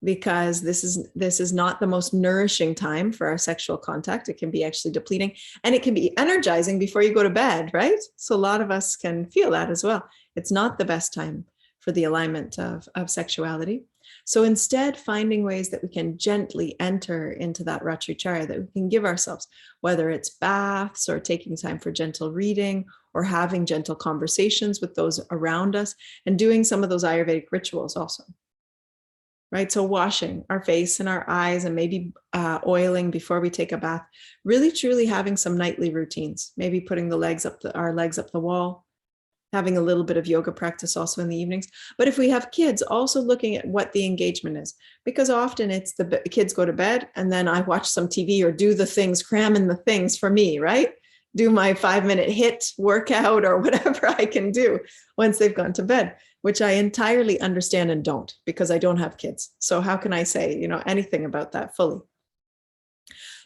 because this is not the most nourishing time for our sexual contact. It can be actually depleting, and it can be energizing before you go to bed, right? So a lot of us can feel that as well. It's not the best time for the alignment of sexuality. So instead, finding ways that we can gently enter into that Ratricharya, that we can give ourselves, whether it's baths or taking time for gentle reading or having gentle conversations with those around us, and doing some of those Ayurvedic rituals also. Right? So washing our face and our eyes, and maybe oiling before we take a bath, really truly having some nightly routines, maybe putting our legs up the wall, having a little bit of yoga practice also in the evenings. But if we have kids, also looking at what the engagement is, because often it's the kids go to bed and then I watch some TV or do the things, cram in the things for me, right? Do my 5-minute HIIT workout or whatever I can do once they've gone to bed, which I entirely understand and don't, because I don't have kids. So how can I say, anything about that fully?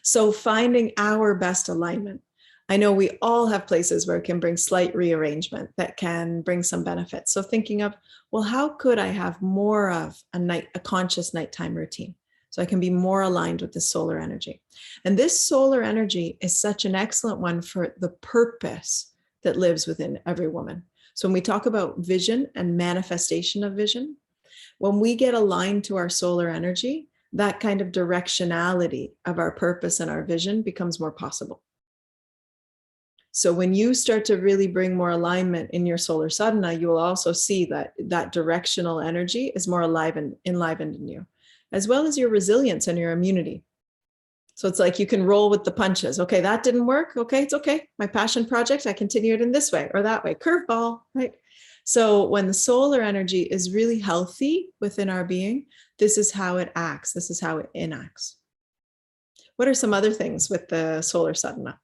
So finding our best alignment. I know we all have places where it can bring slight rearrangement that can bring some benefits. So thinking of, well, how could I have more of a conscious nighttime routine so I can be more aligned with the solar energy? And this solar energy is such an excellent one for the purpose that lives within every woman. So when we talk about vision and manifestation of vision, when we get aligned to our solar energy, that kind of directionality of our purpose and our vision becomes more possible. So when you start to really bring more alignment in your solar sadhana, you will also see that directional energy is more enlivened in you, as well as your resilience and your immunity. So it's like you can roll with the punches. Okay, that didn't work. Okay, it's okay. My passion project, I continue it in this way or that way. Curveball, right? So when the solar energy is really healthy within our being, this is how it acts. This is how it enacts. What are some other things with the solar sadhana?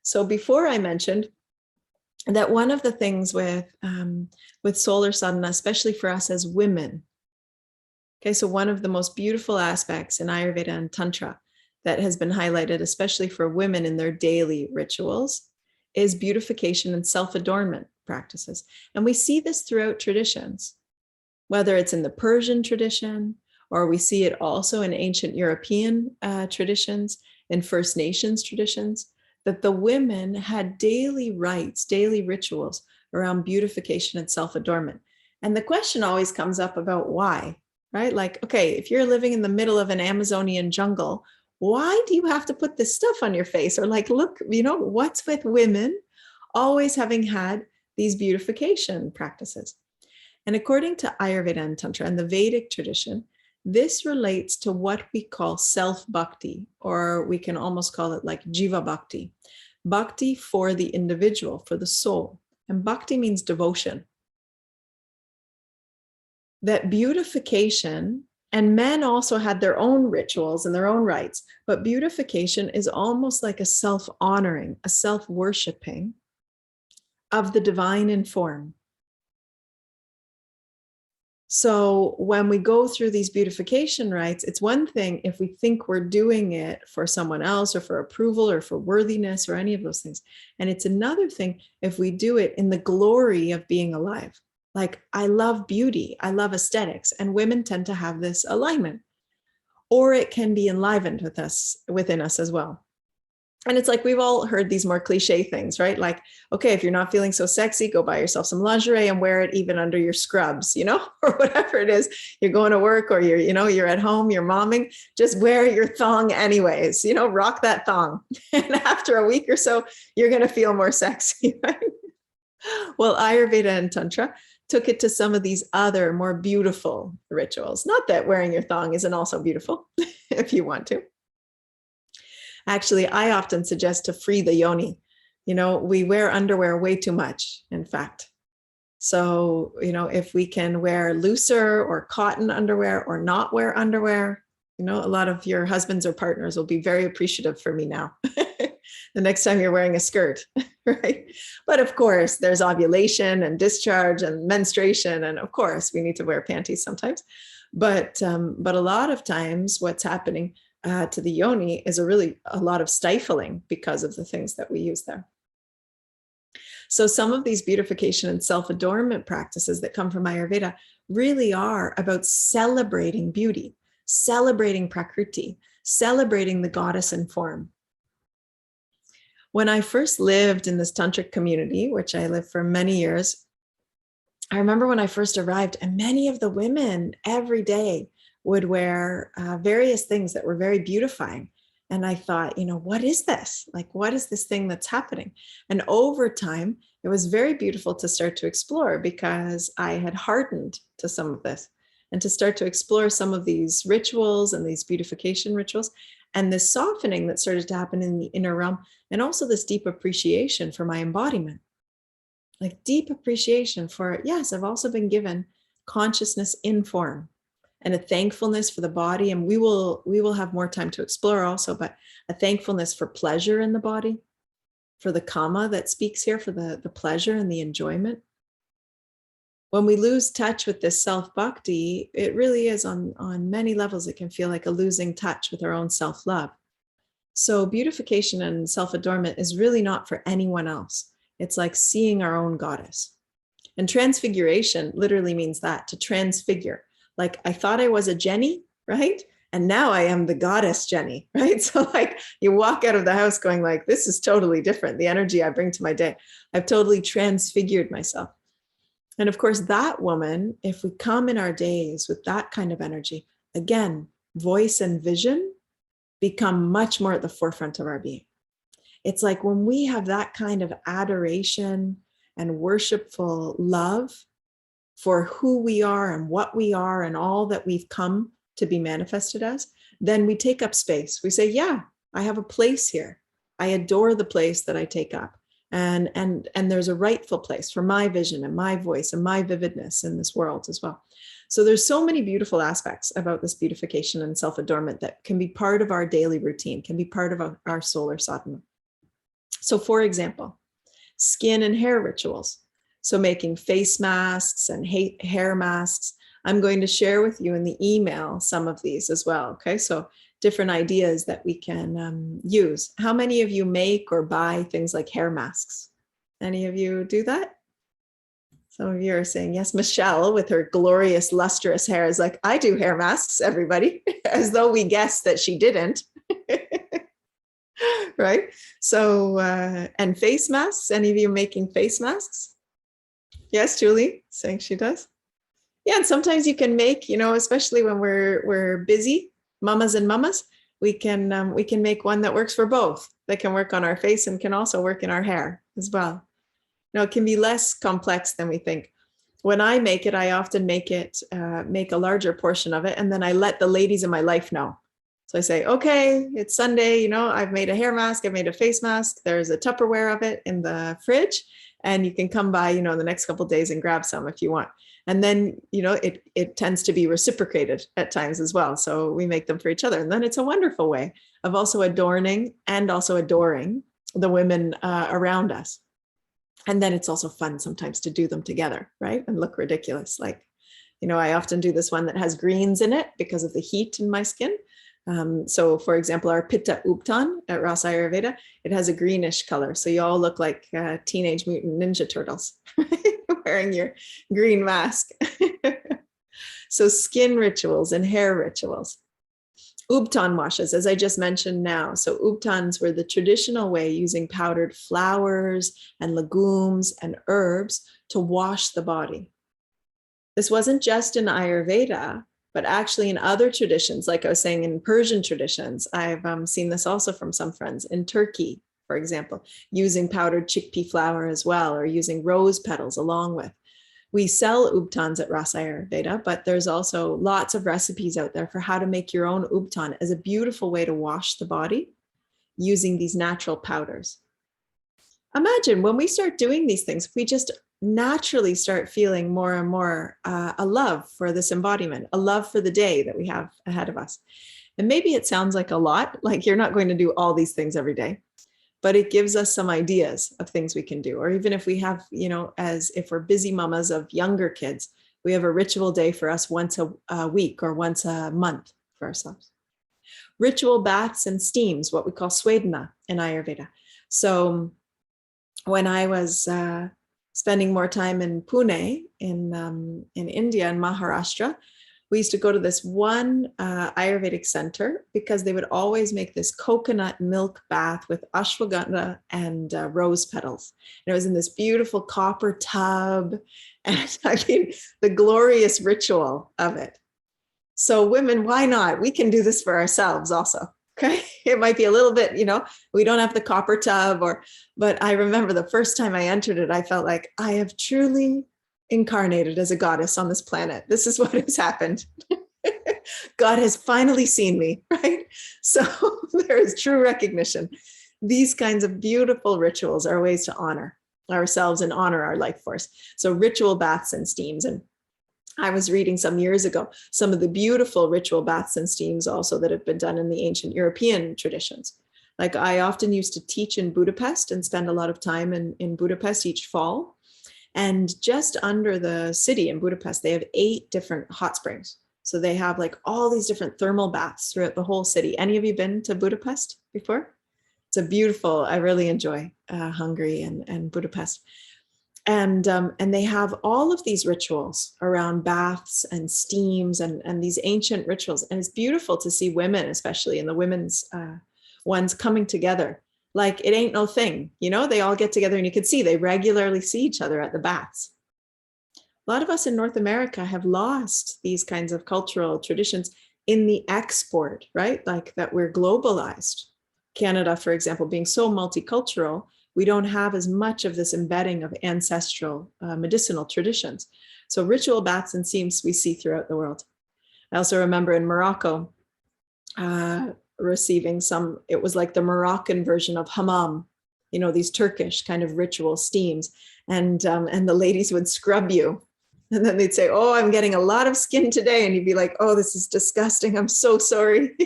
So before I mentioned that one of the things with solar sadhana, especially for us as women, okay, so one of the most beautiful aspects in Ayurveda and Tantra that has been highlighted, especially for women in their daily rituals, is beautification and self-adornment practices. And we see this throughout traditions, whether it's in the Persian tradition, or we see it also in ancient European traditions, in First Nations traditions, that the women had daily rites, daily rituals around beautification and self-adornment. And the question always comes up about why, right? Like, okay, if you're living in the middle of an Amazonian jungle, why do you have to put this stuff on your face? Or like, look, what's with women always having had these beautification practices? And according to Ayurveda and Tantra and the Vedic tradition, this relates to what we call self-bhakti, or we can almost call it like jiva bhakti. Bhakti for the individual, for the soul. And bhakti means devotion. That beautification, and men also had their own rituals and their own rites, but beautification is almost like a self-honoring, a self-worshiping of the divine in form. So when we go through these beautification rites, it's one thing if we think we're doing it for someone else or for approval or for worthiness or any of those things. And it's another thing if we do it in the glory of being alive. Like, I love beauty, I love aesthetics, and women tend to have this alignment. Or it can be enlivened within us as well. And it's like, we've all heard these more cliche things, right? Like, okay, if you're not feeling so sexy, go buy yourself some lingerie and wear it even under your scrubs, or whatever it is. You're going to work or you're at home, you're momming, just wear your thong anyways, rock that thong. And after a week or so, you're going to feel more sexy, right? Well, Ayurveda and Tantra took it to some of these other more beautiful rituals. Not that wearing your thong isn't also beautiful if you want to. Actually, I often suggest to free the yoni. We wear underwear way too much, in fact. So, if we can wear looser or cotton underwear or not wear underwear, a lot of your husbands or partners will be very appreciative for me now the next time you're wearing a skirt, right? But of course, there's ovulation and discharge and menstruation. And of course, we need to wear panties sometimes. But a lot of times what's happening to the yoni is a lot of stifling because of the things that we use there. So some of these beautification and self-adornment practices that come from Ayurveda really are about celebrating beauty, celebrating Prakriti, celebrating the goddess in form. When I first lived in this tantric community, which I lived for many years, I remember when I first arrived, and many of the women every day would wear various things that were very beautifying. And I thought, what is this? Like, what is this thing that's happening? And over time, it was very beautiful to start to explore, because I had hardened to some of this, and to start to explore some of these rituals and these beautification rituals, and this softening that started to happen in the inner realm, and also this deep appreciation for my embodiment. Like deep appreciation for, yes, I've also been given consciousness in form, and a thankfulness for the body. And we will have more time to explore also, but a thankfulness for pleasure in the body, for the kama that speaks here, for the pleasure and the enjoyment. When we lose touch with this self-bhakti, it really is on many levels, it can feel like a losing touch with our own self-love. So beautification and self-adornment is really not for anyone else. It's like seeing our own goddess. And transfiguration literally means that, to transfigure. Like, I thought I was a Jenny, right? And now I am the goddess Jenny, right? So like, you walk out of the house going like, this is totally different. The energy I bring to my day, I've totally transfigured myself. And of course, that woman, if we come in our days with that kind of energy, again, voice and vision become much more at the forefront of our being. It's like when we have that kind of adoration and worshipful love for who we are and what we are and all that we've come to be manifested as, then we take up space. We say, yeah, I have a place here. I adore the place that I take up. And there's a rightful place for my vision and my voice and my vividness in this world as well. So there's so many beautiful aspects about this beautification and self-adornment that can be part of our daily routine, can be part of our solar sadhana. So for example, skin and hair rituals. So making face masks and hair masks. I'm going to share with you in the email some of these as well. Okay, so different ideas that we can use. How many of you make or buy things like hair masks? Any of you do that? Some of you are saying yes. Michelle, with her glorious, lustrous hair, is like, I do hair masks, everybody, as though we guessed that she didn't. Right? So, and face masks, any of you making face masks? Yes, Julie, saying she does. Yeah, and sometimes you can make, especially when we're busy, mamas and mamas, we can make one that works for both. That can work on our face and can also work in our hair as well. It can be less complex than we think. When I make it, I often make a larger portion of it, and then I let the ladies in my life know. So I say, okay, it's Sunday, I've made a hair mask, I've made a face mask, there's a Tupperware of it in the fridge, and you can come by, the next couple of days and grab some if you want. And then, it tends to be reciprocated at times as well. So we make them for each other. And then it's a wonderful way of also adorning and also adoring the women around us. And then it's also fun sometimes to do them together, right? And look ridiculous. Like, I often do this one that has greens in it because of the heat in my skin. So for example, our Pitta Uptan at Rasa Ayurveda, it has a greenish color. So you all look like Teenage Mutant Ninja Turtles wearing your green mask. So skin rituals and hair rituals. Uptan washes, as I just mentioned now. So uptans were the traditional way using powdered flowers and legumes and herbs to wash the body. This wasn't just in Ayurveda, but actually in other traditions, like I was saying, in Persian traditions. I've seen this also from some friends in Turkey, for example, using powdered chickpea flour as well, or using rose petals along with. We sell uptans at Rasa Ayurveda, but there's also lots of recipes out there for how to make your own uptan as a beautiful way to wash the body using these natural powders. Imagine when we start doing these things, we just naturally start feeling more and more a love for this embodiment, a love for the day that we have ahead of us. And maybe it sounds like a lot, like you're not going to do all these things every day. but it gives us some ideas of things we can do. Or even if we have, as if we're busy mamas of younger kids, we have a ritual day for us once a week or once a month for ourselves. Ritual baths and steams, what we call swedana in Ayurveda. So when I was spending more time in Pune, in India, in Maharashtra, we used to go to this one Ayurvedic center because they would always make this coconut milk bath with ashwagandha and rose petals. And it was in this beautiful copper tub. And I mean, the glorious ritual of it. So women, why not? We can do this for ourselves also. Okay. It might be a little bit, we don't have the copper tub but I remember the first time I entered it, I felt like I have truly incarnated as a goddess on this planet. This is what has happened. God has finally seen me, right? So there is true recognition. These kinds of beautiful rituals are ways to honor ourselves and honor our life force. So ritual baths and steams. And I was reading some years ago, some of the beautiful ritual baths and steams also that have been done in the ancient European traditions. Like I often used to teach in Budapest and spend a lot of time in Budapest each fall. And just under the city in Budapest, they have 8 different hot springs. So they have like all these different thermal baths throughout the whole city. Any of you been to Budapest before? It's a beautiful, I really enjoy Hungary and Budapest. And they have all of these rituals around baths and steams and these ancient rituals. And it's beautiful to see women, especially in the women's ones, coming together. Like it ain't no thing, they all get together and you can see they regularly see each other at the baths. A lot of us in North America have lost these kinds of cultural traditions in the export, right? Like that we're globalized. Canada, for example, being so multicultural, we don't have as much of this embedding of ancestral medicinal traditions. So ritual baths and steams we see throughout the world. I also remember in Morocco, receiving it was like the Moroccan version of hammam, these Turkish kind of ritual steams. And the ladies would scrub you. And then they'd say, oh, I'm getting a lot of skin today. And you'd be like, oh, this is disgusting. I'm so sorry.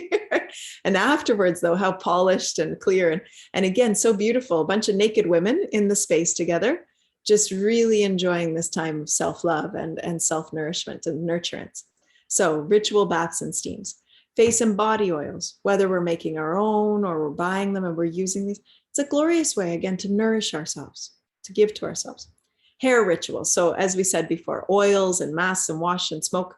And afterwards, though, how polished and clear. And again, so beautiful. A bunch of naked women in the space together, just really enjoying this time of self-love and self-nourishment and nurturance. So ritual baths and steams. Face and body oils, whether we're making our own or we're buying them and we're using these. It's a glorious way, again, to nourish ourselves, to give to ourselves. Hair rituals. So as we said before, oils and masks and wash and smoke.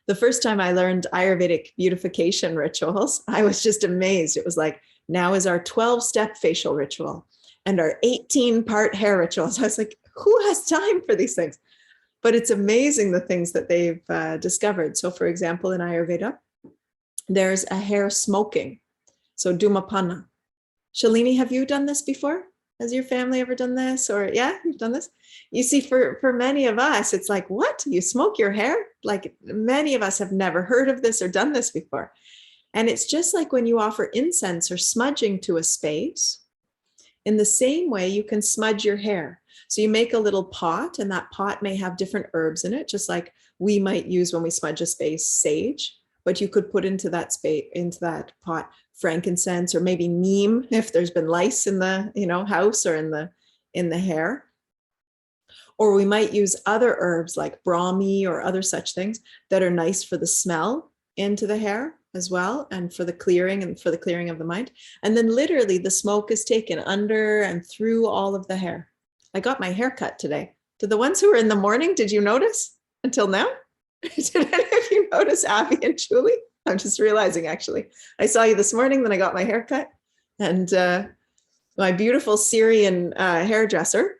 The first time I learned Ayurvedic beautification rituals, I was just amazed. It was like, now is our 12-step facial ritual and our 18-part hair rituals. I was like, who has time for these things? But it's amazing the things that they've discovered. So for example, in Ayurveda, there's a hair smoking. So Dhumapana. Shalini, have you done this before? Has your family ever done this? Or yeah, you've done this? You see, for many of us, it's like, what? You smoke your hair? Like many of us have never heard of this or done this before. And it's just like when you offer incense or smudging to a space, in the same way, you can smudge your hair. So you make a little pot and that pot may have different herbs in it, just like we might use when we smudge a space, sage. But you could put into that pot frankincense or maybe neem if there's been lice in the house or in the hair. Or we might use other herbs like brahmi or other such things that are nice for the smell into the hair as well, and for the clearing of the mind. And then literally the smoke is taken under and through all of the hair. I got my hair cut today. To the ones who were in the morning, did you notice until now? Did any of you notice Abby and Julie? I'm just realizing, actually. I saw you this morning, then I got my hair cut. And my beautiful Syrian hairdresser,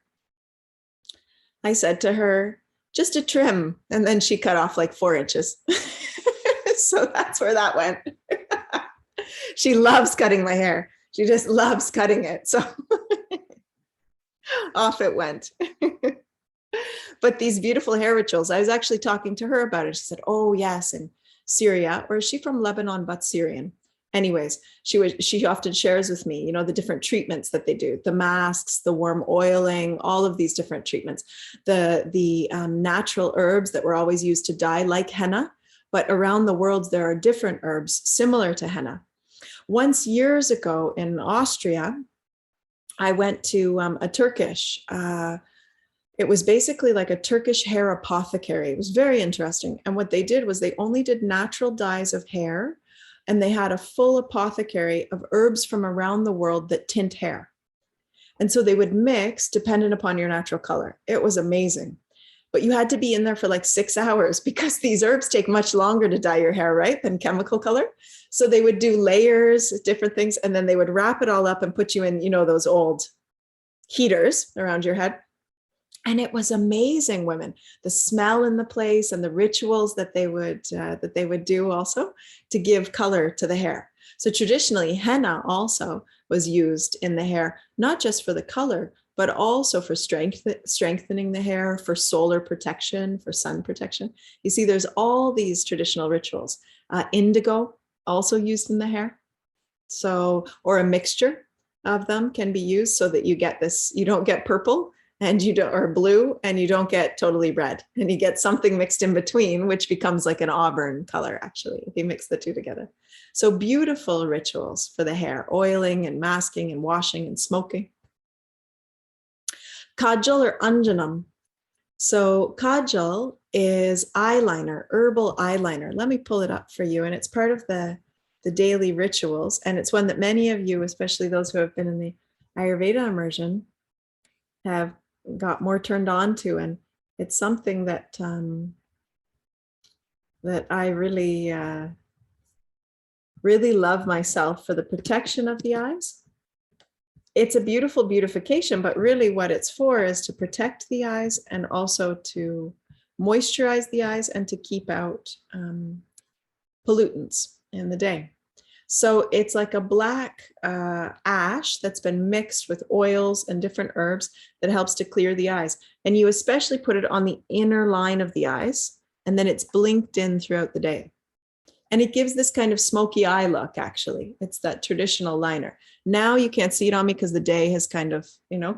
I said to her, just a trim. And then she cut off like 4 inches. So that's where that went. She loves cutting my hair. She just loves cutting it. So off it went. But these beautiful hair rituals, I was actually talking to her about it. She said, oh, yes, in Syria, or is she from Lebanon, but Syrian? Anyways, she often shares with me, the different treatments that they do, the masks, the warm oiling, all of these different treatments, the natural herbs that were always used to dye, like henna, but around the world, there are different herbs similar to henna. Once years ago in Austria, I went to a Turkish, it was basically like a Turkish hair apothecary. It was very interesting. And what they did was they only did natural dyes of hair, and they had a full apothecary of herbs from around the world that tint hair. And so they would mix dependent upon your natural color. It was amazing. But you had to be in there for like 6 hours because these herbs take much longer to dye your hair, right, than chemical color. So they would do layers, different things, and then they would wrap it all up and put you in, those old heaters around your head. And it was amazing, women, the smell in the place and the rituals that they would do also to give color to the hair. So traditionally, henna also was used in the hair, not just for the color, but also for strengthening the hair, for solar protection, for sun protection. You see, there's all these traditional rituals. Indigo, also used in the hair. So, or a mixture of them can be used so that you get this, you don't get purple, and you don't, or blue, and you don't get totally red, and you get something mixed in between, which becomes like an auburn color, actually, if you mix the two together. So beautiful rituals for the hair, oiling and masking and washing and smoking. Kajal or anjanam. So kajal is eyeliner, herbal eyeliner. Let me pull it up for you. And it's part of the daily rituals. And it's one that many of you, especially those who have been in the Ayurveda immersion, have got more turned on to. And it's something that that I really, really love myself for the protection of the eyes. It's a beautiful beautification, but really what it's for is to protect the eyes and also to moisturize the eyes and to keep out pollutants in the day. So it's like a black ash that's been mixed with oils and different herbs that helps to clear the eyes. And you especially put it on the inner line of the eyes, and then it's blinked in throughout the day. And it gives this kind of smoky eye look, actually. It's that traditional liner. Now you can't see it on me because the day has kind of,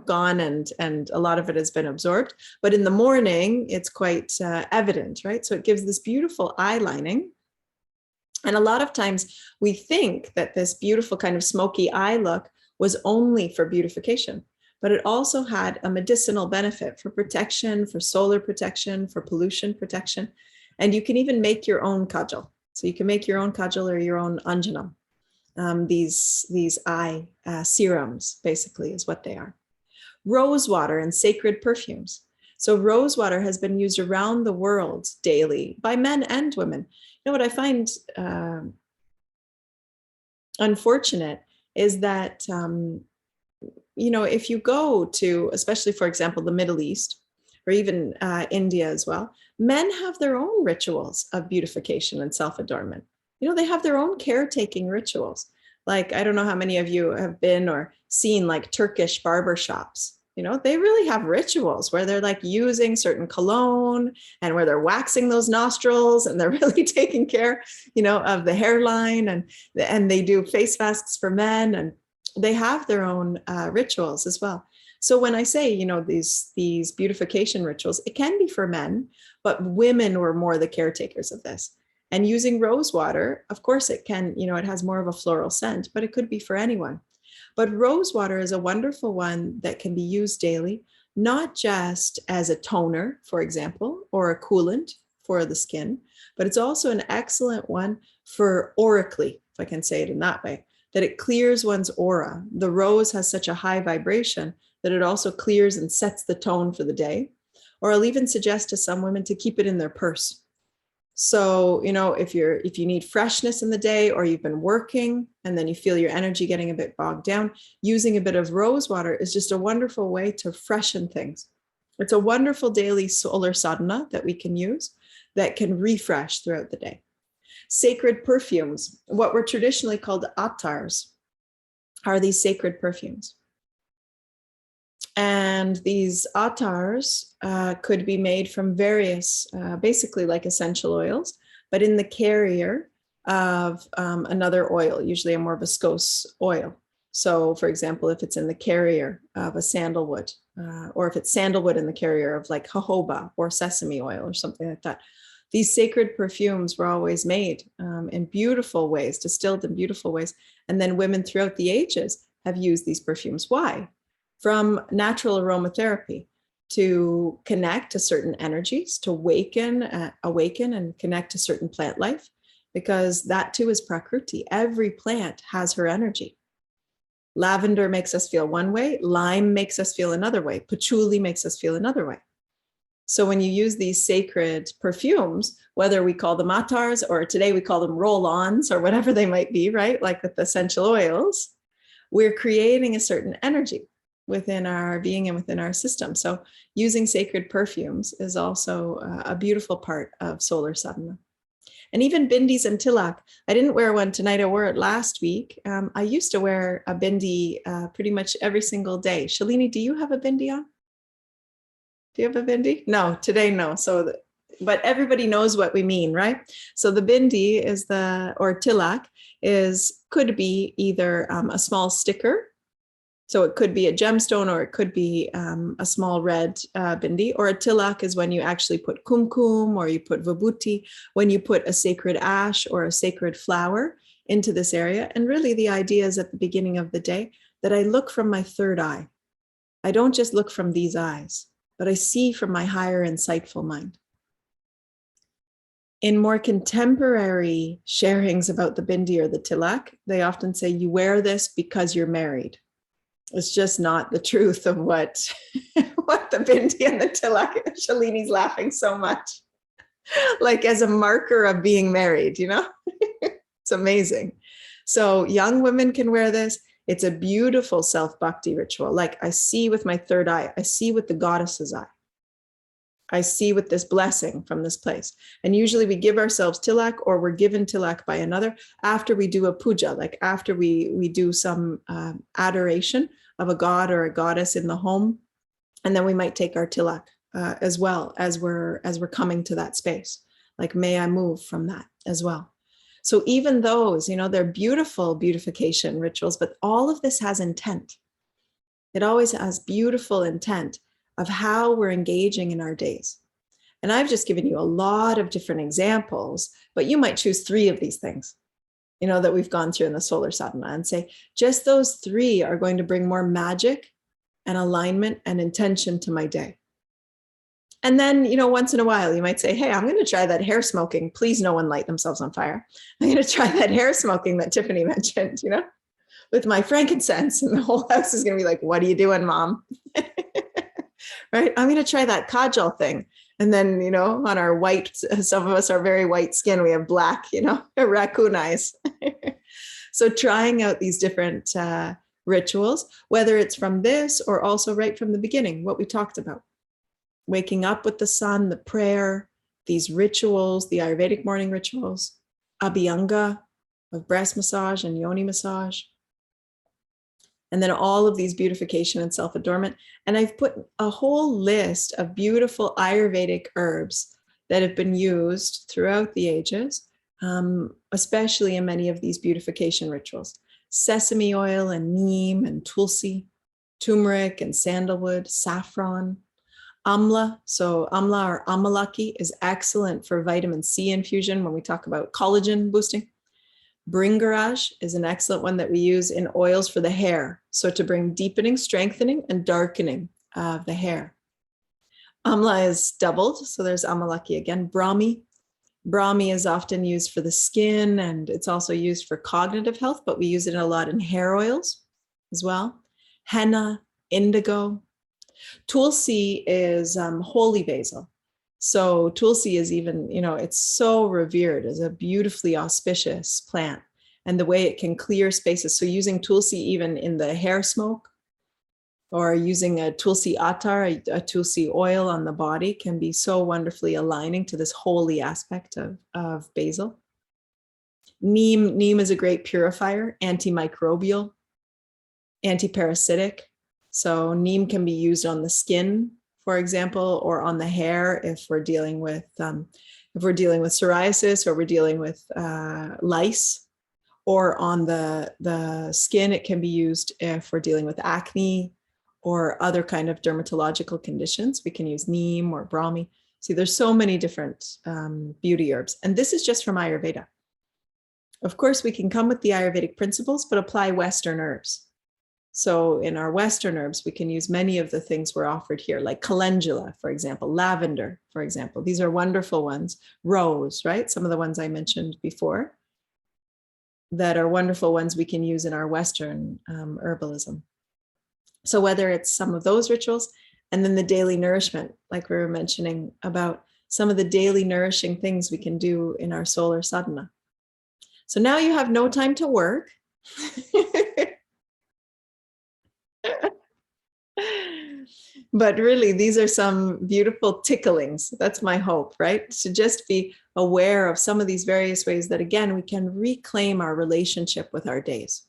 gone and a lot of it has been absorbed. But in the morning, it's quite evident, right? So it gives this beautiful eye lining. And a lot of times we think that this beautiful kind of smoky eye look was only for beautification, but it also had a medicinal benefit for protection, for solar protection, for pollution protection. And you can even make your own kajal. So you can make your own kajal or your own anjanam. These eye serums, basically, is what they are. Rose water and sacred perfumes. So rose water has been used around the world daily by men and women. What I find unfortunate is that, if you go to, especially, for example, the Middle East, or even India as well, men have their own rituals of beautification and self-adornment. They have their own caretaking rituals. Like, I don't know how many of you have been or seen like Turkish barber shops. They really have rituals where they're like using certain cologne and where they're waxing those nostrils, and they're really taking care, of the hairline, and they do face masks for men, and they have their own rituals as well. So when I say, these beautification rituals, it can be for men, but women were more the caretakers of this. And using rose water, of course, it can, it has more of a floral scent, but it could be for anyone. But rose water is a wonderful one that can be used daily, not just as a toner, for example, or a coolant for the skin, but it's also an excellent one for aurically, if I can say it in that way, that it clears one's aura. The rose has such a high vibration that it also clears and sets the tone for the day. Or I'll even suggest to some women to keep it in their purse. So, if you need freshness in the day, or you've been working and then you feel your energy getting a bit bogged down, using a bit of rose water is just a wonderful way to freshen things. It's a wonderful daily solar sadhana that we can use that can refresh throughout the day. Sacred perfumes, what were traditionally called attars, are these sacred perfumes. And these attars could be made from various, basically like essential oils, but in the carrier of another oil, usually a more viscose oil. So for example, if it's in the carrier of a sandalwood, or if it's sandalwood in the carrier of like jojoba or sesame oil or something like that. These sacred perfumes were always made in beautiful ways, distilled in beautiful ways. And then women throughout the ages have used these perfumes. Why? from natural aromatherapy to connect to certain energies, to awaken and connect to certain plant life, because that too is Prakriti. Every plant has her energy. Lavender makes us feel one way, lime makes us feel another way, patchouli makes us feel another way. So when you use these sacred perfumes, whether we call them attars or today we call them roll-ons or whatever they might be, right? Like with essential oils, we're creating a certain energy within our being and within our system. So using sacred perfumes is also a beautiful part of solar sadhana. And even bindis and tilak. I didn't wear one tonight. I wore it last week. I used to wear a bindi pretty much every single day. Shalini, do you have a bindi on? Do you have a bindi? No, today no. So, but everybody knows what we mean, right? So the bindi is or tilak could be either a small sticker. So it could be a gemstone, or it could be a small red bindi, or a tilak is when you actually put kumkum or you put vibhuti, when you put a sacred ash or a sacred flower into this area. And really the idea is at the beginning of the day that I look from my third eye. I don't just look from these eyes, but I see from my higher insightful mind. In more contemporary sharings about the bindi or the tilak, they often say you wear this because you're married. It's just not the truth of what the bindi and the tilak. Shalini's laughing so much. Like as a marker of being married, you know? It's amazing. So young women can wear this. It's a beautiful self-bhakti ritual. Like I see with my third eye, I see with the goddess's eye. I see with this blessing from this place. And usually we give ourselves tilak, or we're given tilak by another after we do a puja, like after we do some adoration of a god or a goddess in the home. And then we might take our tilak as well as we're coming to that space. Like, may I move from that as well. So even those, they're beautiful beautification rituals, but all of this has intent. It always has beautiful intent of how we're engaging in our days. And I've just given you a lot of different examples, but you might choose 3 of these things, that we've gone through in the solar sadhana and say, just those 3 are going to bring more magic and alignment and intention to my day. And then, once in a while, you might say, hey, I'm going to try that hair smoking. Please, no one light themselves on fire. I'm going to try that hair smoking that Tiffany mentioned, with my frankincense. And the whole house is going to be like, what are you doing, Mom? Right? I'm going to try that kajal thing. And then, on our white, some of us are very white skin. We have black, raccoon eyes. So trying out these different rituals, whether it's from this or also right from the beginning, what we talked about. Waking up with the sun, the prayer, these rituals, the Ayurvedic morning rituals, abhyanga of breast massage and yoni massage. And then all of these beautification and self-adornment. And I've put a whole list of beautiful Ayurvedic herbs that have been used throughout the ages, especially in many of these beautification rituals. Sesame oil and neem and tulsi, turmeric and sandalwood, saffron, amla. So amla or amalaki is excellent for vitamin C infusion when we talk about collagen boosting. Bringaraj is an excellent one that we use in oils for the hair. So to bring deepening, strengthening, and darkening of the hair. Amla is doubled. So there's amalaki again. Brahmi. Brahmi is often used for the skin, and it's also used for cognitive health, but we use it a lot in hair oils as well. Henna, indigo. Tulsi is holy basil. So Tulsi is even, it's so revered as a beautifully auspicious plant, and the way it can clear spaces. So using Tulsi even in the hair smoke, or using a Tulsi attar, a Tulsi oil on the body, can be so wonderfully aligning to this holy aspect of basil. Neem is a great purifier, antimicrobial, antiparasitic. So neem can be used on the skin, for example, or on the hair if we're dealing with psoriasis, or we're dealing with lice, or on the skin. It can be used if we're dealing with acne or other kind of dermatological conditions. We can use neem or brahmi. See, there's so many different beauty herbs, and this is just from Ayurveda. Of course, we can come with the Ayurvedic principles, but apply Western herbs. So in our Western herbs, we can use many of the things we're offered here, like calendula, for example, lavender, for example. These are wonderful ones. Rose, right? Some of the ones I mentioned before that are wonderful ones we can use in our Western herbalism. So whether it's some of those rituals and then the daily nourishment, like we were mentioning about some of the daily nourishing things we can do in our solar sadhana. So now you have no time to work. But really, these are some beautiful ticklings. That's my hope, right? To just be aware of some of these various ways that, again, we can reclaim our relationship with our days.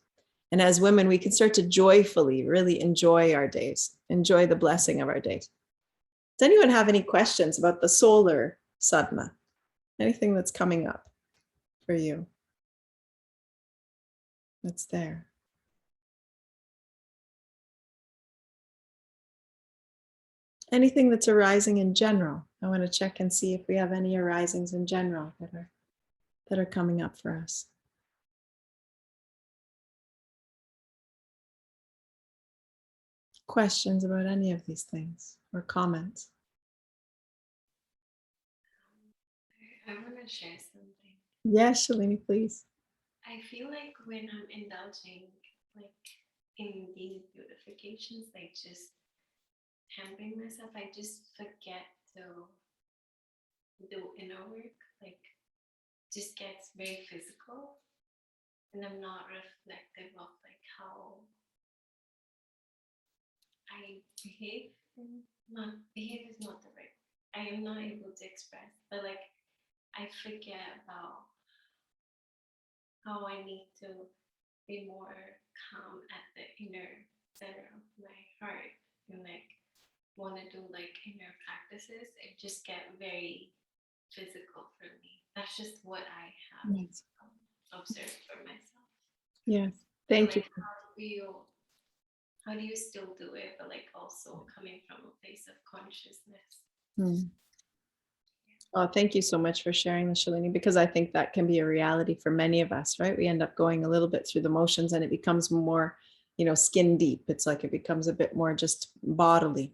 And as women, we can start to joyfully really enjoy our days, enjoy the blessing of our days. Does anyone have any questions about the solar sadhana? Anything that's coming up for you? That's there. Anything that's arising in general. I want to check and see if we have any arisings in general that are coming up for us. Questions about any of these things or comments? I want to share something. Yes, Shalini, please. I feel like when I'm indulging, like in these beautifications, like just pampering myself, I just forget to do inner work. Like, just gets very physical, and I'm not reflective of like how I behave. Not behave is not the right. I am not able to express, but like I forget about how I need to be more calm at the inner center of my heart and like want to do like inner practices. It just get very physical for me. That's just what I have Yes. observed for myself. Yes. Thank So, you. like, how do you still do it, but like also coming from a place of consciousness? Oh, thank you so much for sharing this, Shalini, because I think that can be a reality for many of us, right? We end up going a little bit through the motions and it becomes more, skin deep. It's like it becomes a bit more just bodily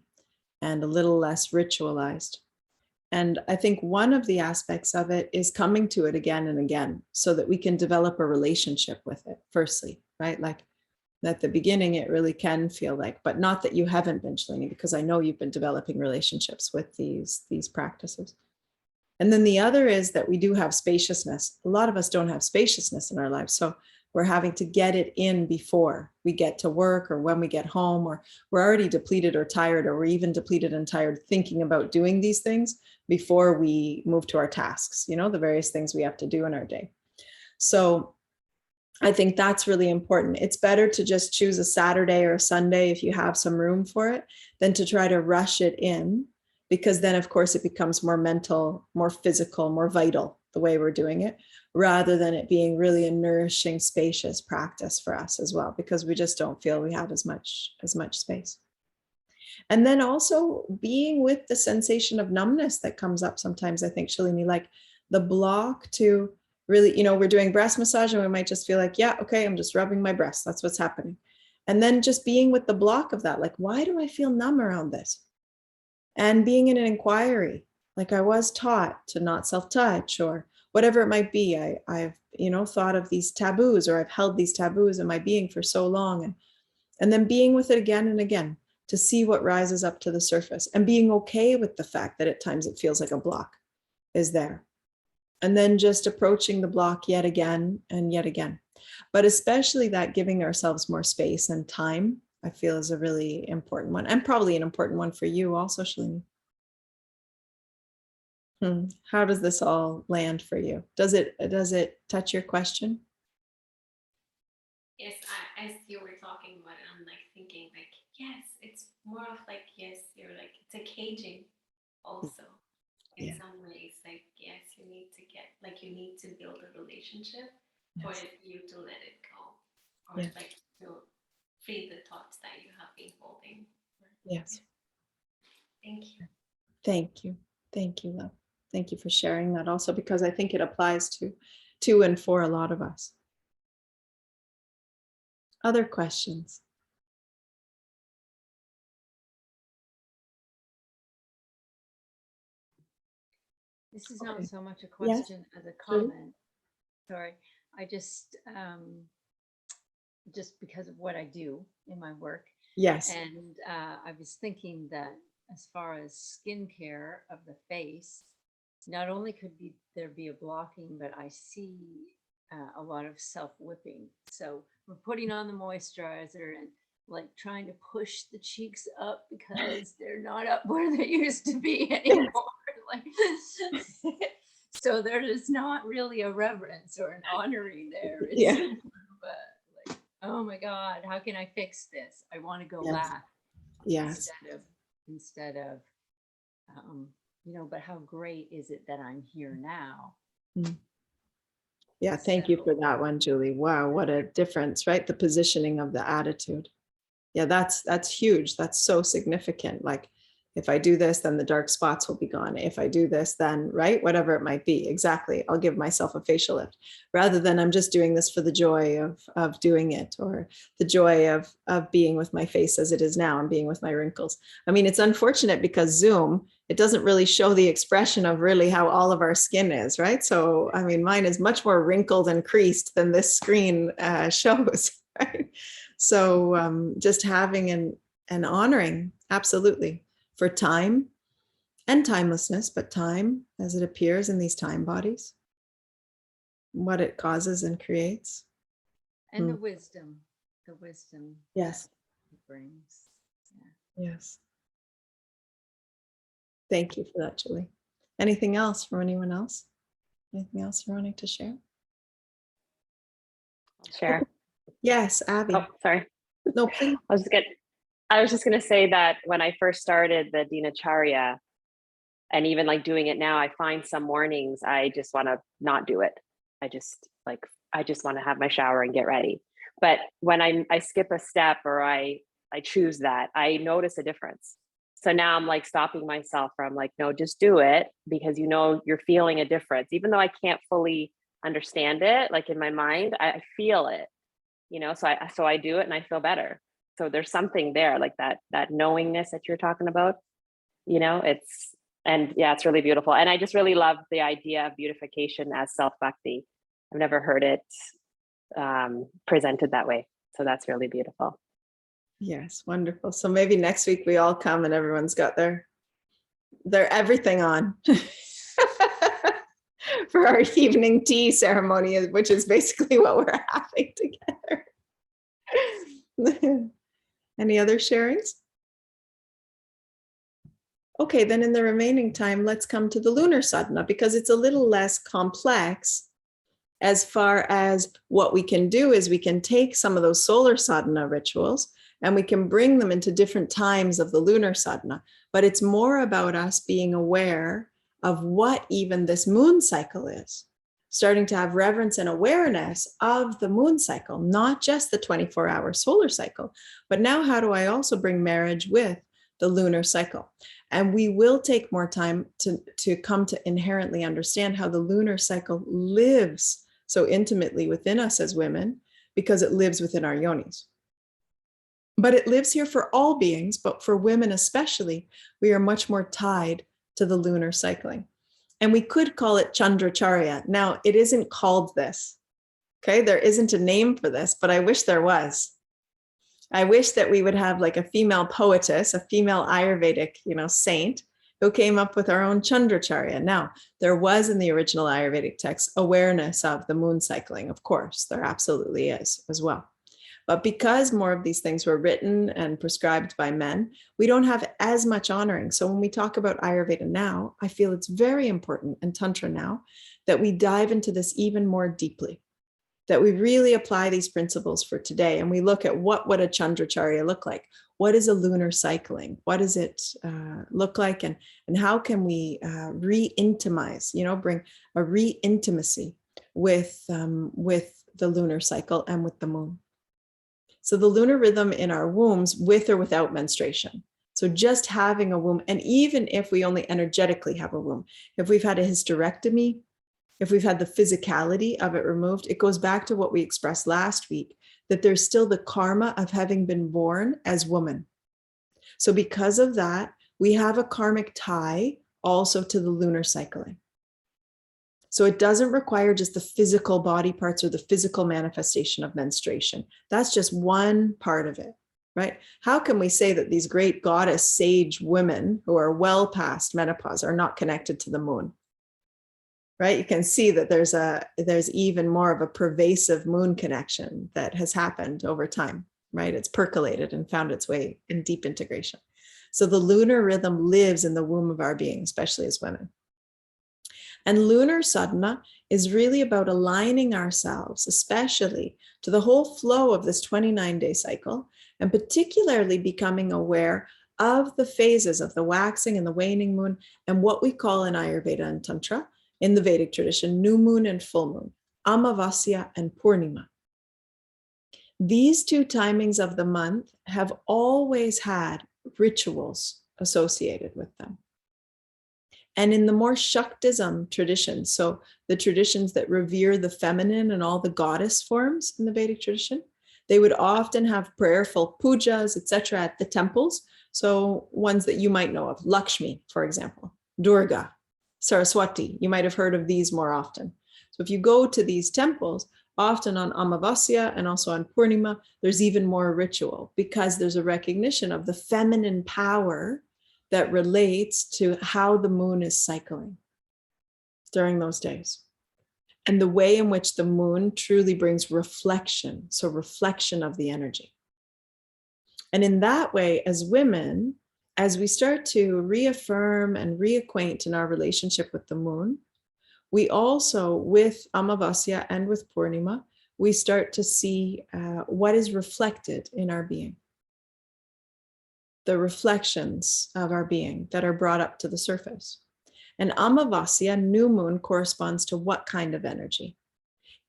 and a little less ritualized. And I think one of the aspects of it is coming to it again and again so that we can develop a relationship with it, firstly, right? Like at the beginning, it really can feel like, but not that you haven't been, Shalini, because I know you've been developing relationships with these practices. And then the other is that we do have spaciousness. A lot of us don't have spaciousness in our lives. So we're having to get it in before we get to work or when we get home, or we're already depleted or tired, or we're even depleted and tired thinking about doing these things before we move to our tasks, the various things we have to do in our day. So I think that's really important. It's better to just choose a Saturday or a Sunday if you have some room for it than to try to rush it in, because then, of course, it becomes more mental, more physical, more vital the way we're doing it, rather than it being really a nourishing, spacious practice for us as well, because we just don't feel we have as much space. And then also being with the sensation of numbness that comes up sometimes, I think, Shalini, like the block to really, we're doing breast massage and we might just feel like, yeah, okay, I'm just rubbing my breast. That's what's happening. And then just being with the block of that, like, why do I feel numb around this? And being in an inquiry, like I was taught to not self-touch or whatever it might be. I've thought of these taboos, or I've held these taboos in my being for so long, and then being with it again and again to see what rises up to the surface, and being okay with the fact that at times it feels like a block is there. And then just approaching the block yet again and yet again. But especially that giving ourselves more space and time, I feel, is a really important one, and probably an important one for you also, Shalini. How does this all land for you? Does it touch your question? Yes, as you were talking about it, I'm like thinking like, yes, it's more of like, yes, you're like, it's a caging also in Yeah. some ways. Like, yes, you need to you need to build a relationship for Yes. you to let it go, or Yes. like to free the thoughts that you have been holding. Yes. Thank you. Thank you. Thank you, love. Thank you for sharing that also, because I think it applies to and for a lot of us. Other questions? This is not Okay. so much a Yes, question as a Julie? comment. Sorry. I just because of what I do in my work. Yes. And I was thinking that as far as skincare of the face, not only could there be a blocking, but I see a lot of self-whipping. So we're putting on the moisturizer and like trying to push the cheeks up because they're not up where they used to be anymore. Like, so there is not really a reverence or an honoring there. It's Yeah. more of a, like, oh my God, how can I fix this? I want to go Yes. back Yes. instead of but how great is it that I'm here now? Mm. Yeah, thank you for that one, Julie. Wow, what a difference, right? The positioning of the attitude. Yeah, that's huge. That's so significant. Like, if I do this, then the dark spots will be gone. If I do this, then, right, whatever it might be. Exactly. I'll give myself a facial lift rather than I'm just doing this for the joy of doing it, or the joy of being with my face as it is now and being with my wrinkles. I mean, it's unfortunate because Zoom, it doesn't really show the expression of really how all of our skin is, right? So, I mean, mine is much more wrinkled and creased than this screen shows, right? So just having and honoring, absolutely, for time and timelessness, but time as it appears in these time bodies, what it causes and creates. And the wisdom Yes. that it brings. Yeah. Yes. Thank you for that, Julie. Anything else from anyone else? Anything else you're wanting to share? I'll share. Yes, Abby. Oh, sorry. No, please. I was just gonna say that when I first started the Dinacharya, and even like doing it now, I find some mornings I just want to not do it. I just want to have my shower and get ready. But when I skip a step or I choose that, I notice a difference. So now I'm like stopping myself from like, no, just do it, because you're feeling a difference, even though I can't fully understand it. Like in my mind, I feel it, so I do it and I feel better. So there's something there, like that knowingness that you're talking about, it's really beautiful. And I just really love the idea of beautification as self-bhakti. I've never heard it presented that way. So that's really beautiful. Yes, wonderful. So maybe next week we all come and everyone's got their everything on for our evening tea ceremony, which is basically what we're having together. Any other sharings? Okay, then in the remaining time, let's come to the lunar sadhana, because it's a little less complex. As far as what we can do is we can take some of those solar sadhana rituals and we can bring them into different times of the lunar sadhana. But it's more about us being aware of what even this moon cycle is, starting to have reverence and awareness of the moon cycle, not just the 24-hour solar cycle, but now how do I also bring marriage with the lunar cycle? And we will take more time to come to inherently understand how the lunar cycle lives so intimately within us as women, because it lives within our yonis. But it lives here for all beings, but for women especially, we are much more tied to the lunar cycling. And we could call it Chandracharya. Now, it isn't called this. Okay, there isn't a name for this, but I wish there was. I wish that we would have like a female poetess, a female Ayurvedic, saint, who came up with our own Chandracharya. Now, there was in the original Ayurvedic text awareness of the moon cycling. Of course, there absolutely is as well. But because more of these things were written and prescribed by men, we don't have as much honoring. So when we talk about Ayurveda now, I feel it's very important, and Tantra now, that we dive into this even more deeply, that we really apply these principles for today. And we look at what would a Chandracharya look like? What is a lunar cycling? What does it look like? And how can we re-intimize, bring a re-intimacy with the lunar cycle and with the moon? So the lunar rhythm in our wombs, with or without menstruation. So just having a womb, and even if we only energetically have a womb, if we've had a hysterectomy, if we've had the physicality of it removed, it goes back to what we expressed last week, that there's still the karma of having been born as woman. So because of that, we have a karmic tie also to the lunar cycling. So it doesn't require just the physical body parts or the physical manifestation of menstruation. That's just one part of it, right? How can we say that these great goddess sage women who are well past menopause are not connected to the moon? Right? You can see that there's even more of a pervasive moon connection that has happened over time, right? It's percolated and found its way in deep integration. So the lunar rhythm lives in the womb of our being, especially as women. And lunar sadhana is really about aligning ourselves, especially to the whole flow of this 29-day cycle, and particularly becoming aware of the phases of the waxing and the waning moon, and what we call in Ayurveda and Tantra, in the Vedic tradition, new moon and full moon, Amavasya and Purnima. These two timings of the month have always had rituals associated with them. And in the more Shaktism traditions, so the traditions that revere the feminine and all the goddess forms in the Vedic tradition, they would often have prayerful pujas, etc., at the temples. So ones that you might know of, Lakshmi, for example, Durga, Saraswati, you might have heard of these more often. So if you go to these temples, often on Amavasya and also on Purnima, there's even more ritual because there's a recognition of the feminine power that relates to how the moon is cycling during those days. And the way in which the moon truly brings reflection, so reflection of the energy. And in that way, as women, as we start to reaffirm and reacquaint in our relationship with the moon, we also, with Amavasya and with Purnima, we start to see what is reflected in our being. The reflections of our being that are brought up to the surface. And Amavasya, new moon, corresponds to what kind of energy?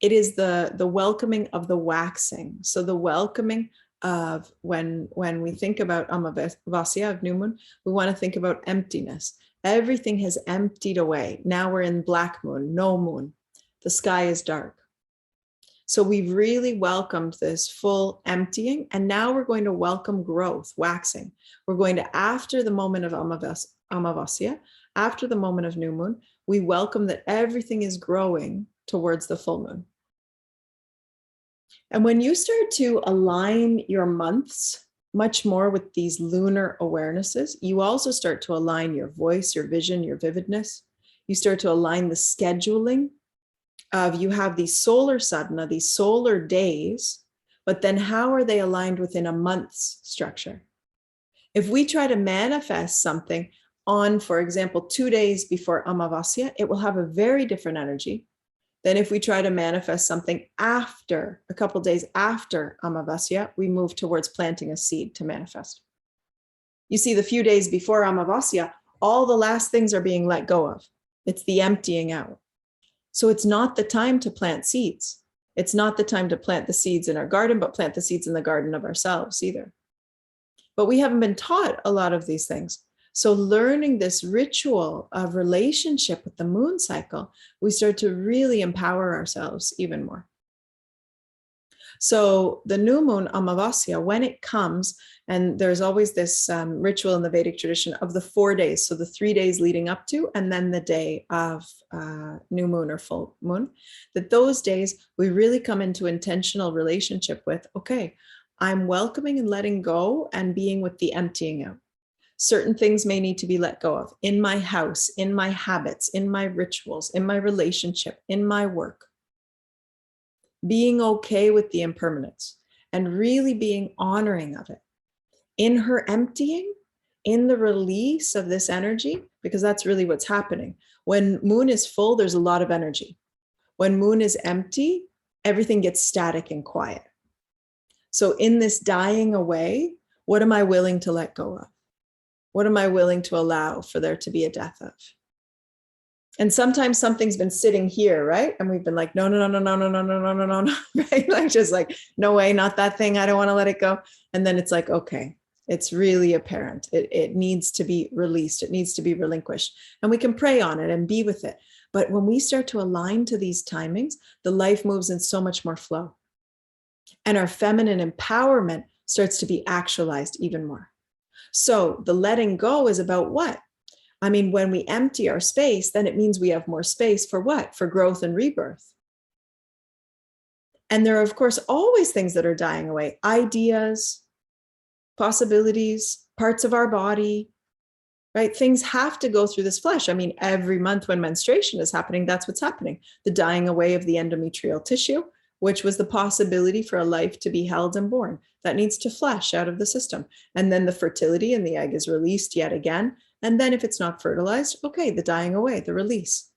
It is the welcoming of the waxing. So the welcoming of when we think about Amavasya, of new moon, we want to think about emptiness. Everything has emptied away. Now we're in black moon, no moon. The sky is dark. So we've really welcomed this full emptying, and now we're going to welcome growth, waxing. We're going to, after the moment of Amavasya, after the moment of new moon, we welcome that everything is growing towards the full moon. And when you start to align your months much more with these lunar awarenesses, you also start to align your voice, your vision, your vividness. You start to align the scheduling of, you have these solar sadhana, these solar days, but then how are they aligned within a month's structure? If we try to manifest something on, for example, 2 days before Amavasya, it will have a very different energy than if we try to manifest something after, a couple days after Amavasya, we move towards planting a seed to manifest. You see, the few days before Amavasya, all the last things are being let go of. It's the emptying out. So it's not the time to plant seeds. It's not the time to plant the seeds in our garden, but plant the seeds in the garden of ourselves either. But we haven't been taught a lot of these things. So learning this ritual of relationship with the moon cycle, we start to really empower ourselves even more. So the new moon, Amavasya, when it comes, and there's always this ritual in the Vedic tradition of the 4 days, so the 3 days leading up to, and then the day of new moon or full moon, that those days we really come into intentional relationship with, okay, I'm welcoming and letting go and being with the emptying out. Certain things may need to be let go of in my house, in my habits, in my rituals, in my relationship, in my work. Being okay with the impermanence and really being honoring of it. In her emptying, in the release of this energy, because that's really what's happening. When moon is full, there's a lot of energy. When moon is empty, everything gets static and quiet. So in this dying away, what am I willing to let go of? What am I willing to allow for there to be a death of? And sometimes something's been sitting here, right? And we've been like, no, right? Like, just like, no way, not that thing. I don't want to let it go. And then it's like, okay, it's really apparent. It needs to be released. It needs to be relinquished. And we can pray on it and be with it. But when we start to align to these timings, the life moves in so much more flow. And our feminine empowerment starts to be actualized even more. So the letting go is about what? I mean, when we empty our space, then it means we have more space for what? For growth and rebirth. And there are, of course, always things that are dying away, ideas, possibilities, parts of our body, right? Things have to go through this flesh. I mean, every month when menstruation is happening, that's what's happening. The dying away of the endometrial tissue, which was the possibility for a life to be held and born. That needs to flesh out of the system. And then the fertility in the egg is released yet again. And then if it's not fertilized, okay, the dying away, the release.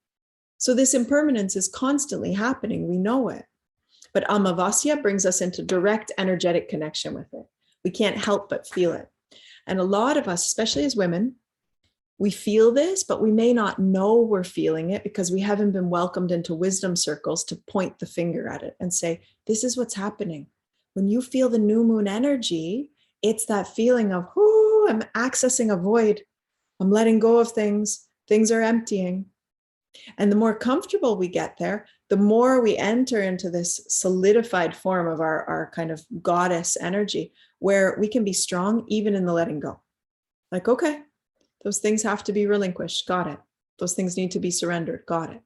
So this impermanence is constantly happening. We know it. But Amavasya brings us into direct energetic connection with it. We can't help but feel it. And a lot of us, especially as women, we feel this, but we may not know we're feeling it because we haven't been welcomed into wisdom circles to point the finger at it and say, this is what's happening. When you feel the new moon energy, it's that feeling of, oh, I'm accessing a void. I'm letting go of things. Things are emptying. And the more comfortable we get there, the more we enter into this solidified form of our kind of goddess energy, where we can be strong even in the letting go. Like, okay, those things have to be relinquished. Got it. Those things need to be surrendered. Got it.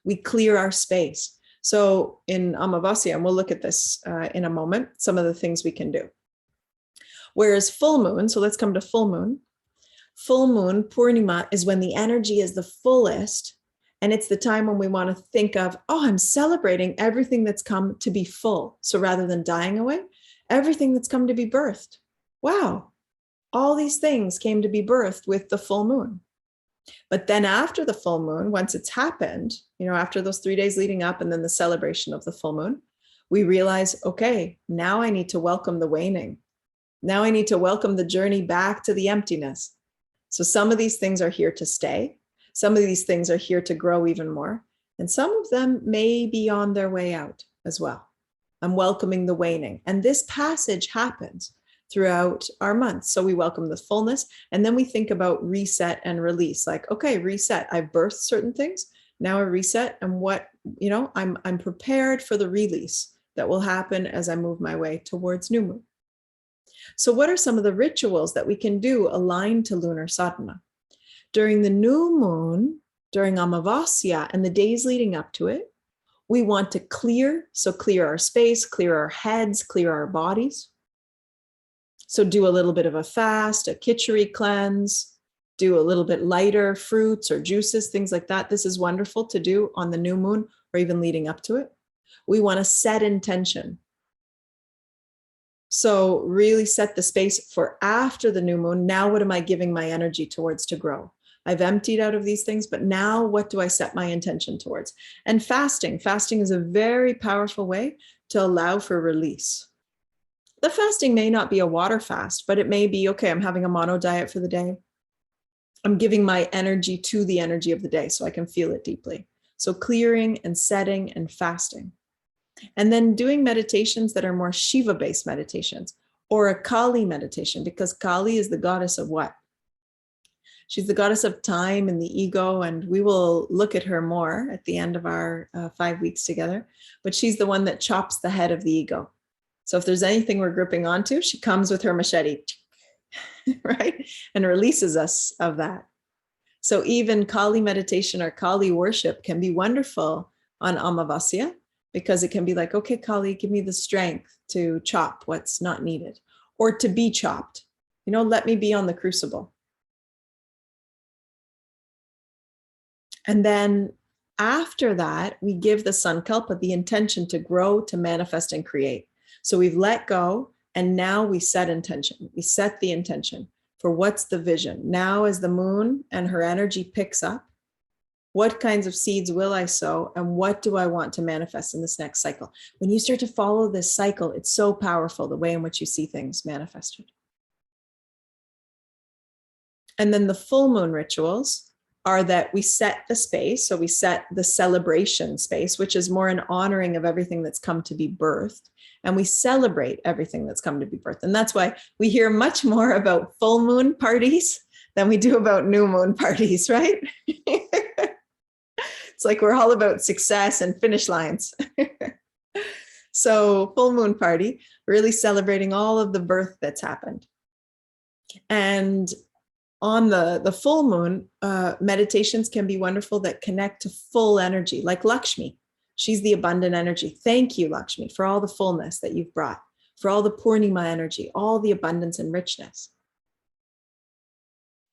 We clear our space. So in Amavasya, and we'll look at this in a moment, some of the things we can do. Whereas full moon, so let's come to full moon. Full moon, Purnima, is when the energy is the fullest. And it's the time when we want to think of, oh, I'm celebrating everything that's come to be full. So rather than dying away, everything that's come to be birthed. Wow. All these things came to be birthed with the full moon. But then after the full moon, once it's happened, after those 3 days leading up and then the celebration of the full moon, we realize, okay, now I need to welcome the waning. Now I need to welcome the journey back to the emptiness. So some of these things are here to stay. Some of these things are here to grow even more. And some of them may be on their way out as well. I'm welcoming the waning. And this passage happens throughout our months. So we welcome the fullness. And then we think about reset and release. Like, okay, reset. I've birthed certain things. Now I reset. And what, I'm prepared for the release that will happen as I move my way towards new moon. So what are some of the rituals that we can do aligned to lunar sadhana? During the new moon, during Amavasya and the days leading up to it, we want to clear. So clear our space, clear our heads, clear our bodies. So do a little bit of a fast, a khichdi cleanse, do a little bit lighter fruits or juices, things like that. This is wonderful to do on the new moon or even leading up to it. We want to set intention. So really set the space for after the new moon. Now, what am I giving my energy towards to grow? I've emptied out of these things, but now what do I set my intention towards? And fasting is a very powerful way to allow for release. The fasting may not be a water fast, but it may be, okay, I'm having a mono diet for the day. I'm giving my energy to the energy of the day so I can feel it deeply. So clearing and setting and fasting. And then doing meditations that are more Shiva-based meditations or a Kali meditation, because Kali is the goddess of what? She's the goddess of time and the ego, and we will look at her more at the end of our 5 weeks together. But she's the one that chops the head of the ego. So if there's anything we're gripping onto, she comes with her machete, right? And releases us of that. So even Kali meditation or Kali worship can be wonderful on Amavasya, because it can be like, okay, Kali, give me the strength to chop what's not needed or to be chopped. Let me be on the crucible. And then after that, we give the Sankalpa the intention to grow, to manifest, and create. So we've let go, and now we set intention. We set the intention for what's the vision. Now as the moon and her energy picks up, what kinds of seeds will I sow, and what do I want to manifest in this next cycle? When you start to follow this cycle, it's so powerful, the way in which you see things manifested. And then the full moon rituals are that we set the space. So we set the celebration space, which is more an honoring of everything that's come to be birthed. And we celebrate everything that's come to be birthed. And that's why we hear much more about full moon parties than we do about new moon parties, right? It's like we're all about success and finish lines. So full moon party, really celebrating all of the birth that's happened. And on the full moon, meditations can be wonderful that connect to full energy, like Lakshmi. She's the abundant energy. Thank you, Lakshmi, for all the fullness that you've brought, for all the Purnima energy, all the abundance and richness.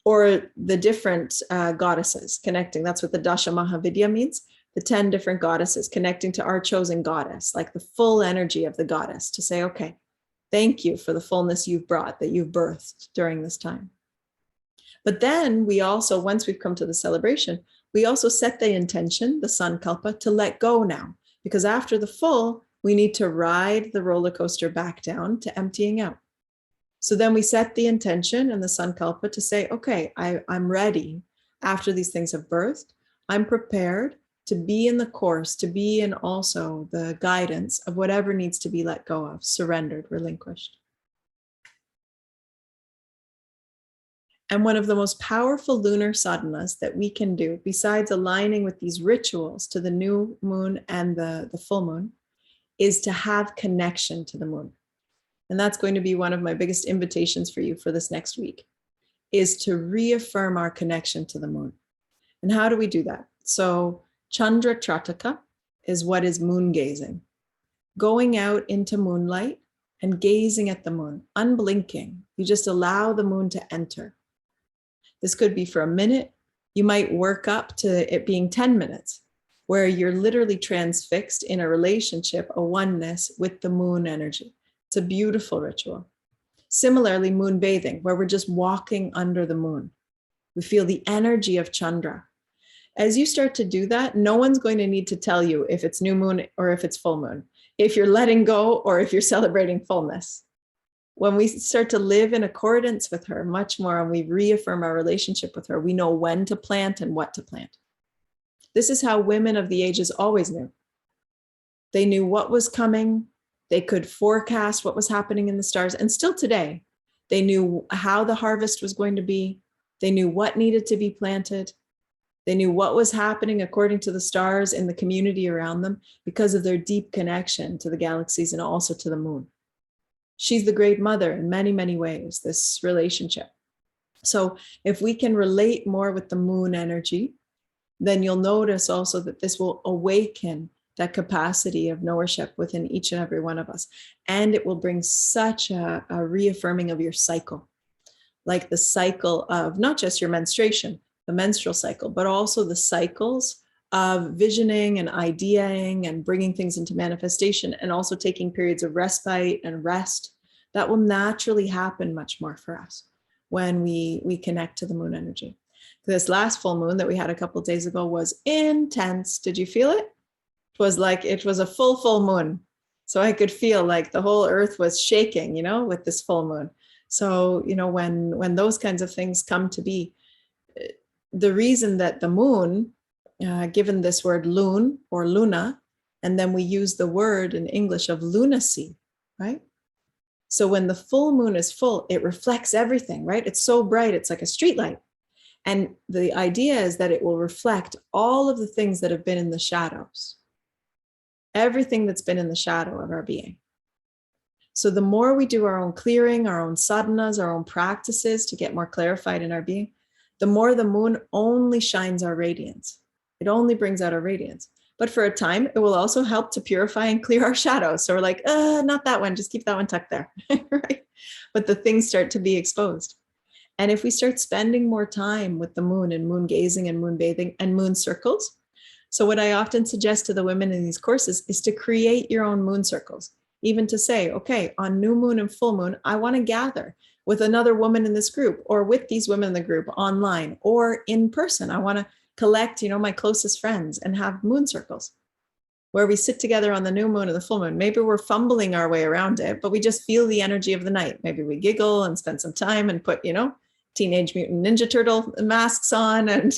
Or the different goddesses connecting. That's what the Dasha Mahavidya means. The 10 different goddesses connecting to our chosen goddess, like the full energy of the goddess, to say, okay, thank you for the fullness you've brought, that you've birthed during this time. But then we also, once we've come to the celebration, we also set the intention, the sankalpa, to let go now. Because after the full, we need to ride the roller coaster back down to emptying out. So then we set the intention and the sankalpa to say, okay, I'm ready after these things have birthed. I'm prepared to be in the course, to be in also the guidance of whatever needs to be let go of, surrendered, relinquished. And one of the most powerful lunar sadhanas that we can do, besides aligning with these rituals to the new moon and the full moon, is to have connection to the moon. And that's going to be one of my biggest invitations for you for this next week, is to reaffirm our connection to the moon. And how do we do that? So Chandra Trataka is what is moon gazing. Going out into moonlight and gazing at the moon, unblinking. You just allow the moon to enter. This could be for a minute. You might work up to it being 10 minutes, where you're literally transfixed in a relationship, a oneness with the moon energy. It's a beautiful ritual. Similarly, moon bathing, where we're just walking under the moon. We feel the energy of Chandra. As you start to do that, no one's going to need to tell you if it's new moon or if it's full moon, if you're letting go or if you're celebrating fullness. When we start to live in accordance with her much more and we reaffirm our relationship with her, we know when to plant and what to plant. This is how women of the ages always knew. They knew what was coming. They could forecast what was happening in the stars. And still today, they knew how the harvest was going to be. They knew what needed to be planted. They knew what was happening according to the stars in the community around them because of their deep connection to the galaxies and also to the moon. She's the great mother in many, many ways, this relationship. So if we can relate more with the moon energy, then you'll notice also that this will awaken that capacity of knowership within each and every one of us. And it will bring such a reaffirming of your cycle, like the cycle of not just your menstruation, the menstrual cycle, but also the cycles of visioning and ideating and bringing things into manifestation, and also taking periods of respite and rest. That will naturally happen much more for us when we connect to the moon energy. This last full moon that we had a couple of days ago was intense. Did you feel it? It was a full moon. So I could feel like the whole earth was shaking, with this full moon. So, when those kinds of things come to be, the reason that the moon, given this word loon or luna, and then we use the word in English of lunacy, right? So when the full moon is full, it reflects everything, right? It's so bright, it's like a street light. And the idea is that it will reflect all of the things that have been in the shadows, everything that's been in the shadow of our being. So the more we do our own clearing, our own sadhanas, our own practices to get more clarified in our being, the more the moon only shines our radiance. It only brings out our radiance. But for a time, it will also help to purify and clear our shadows. So we're like, not that one, just keep that one tucked there, right? But the things start to be exposed. And if we start spending more time with the moon and moon gazing and moon bathing and moon circles, so what I often suggest to the women in these courses is to create your own moon circles, even to say, okay, on new moon and full moon, I want to gather with another woman in this group or with these women in the group online or in person. I want to collect, my closest friends and have moon circles where we sit together on the new moon and the full moon. Maybe we're fumbling our way around it, but we just feel the energy of the night. Maybe we giggle and spend some time and put, Teenage Mutant Ninja Turtle masks on and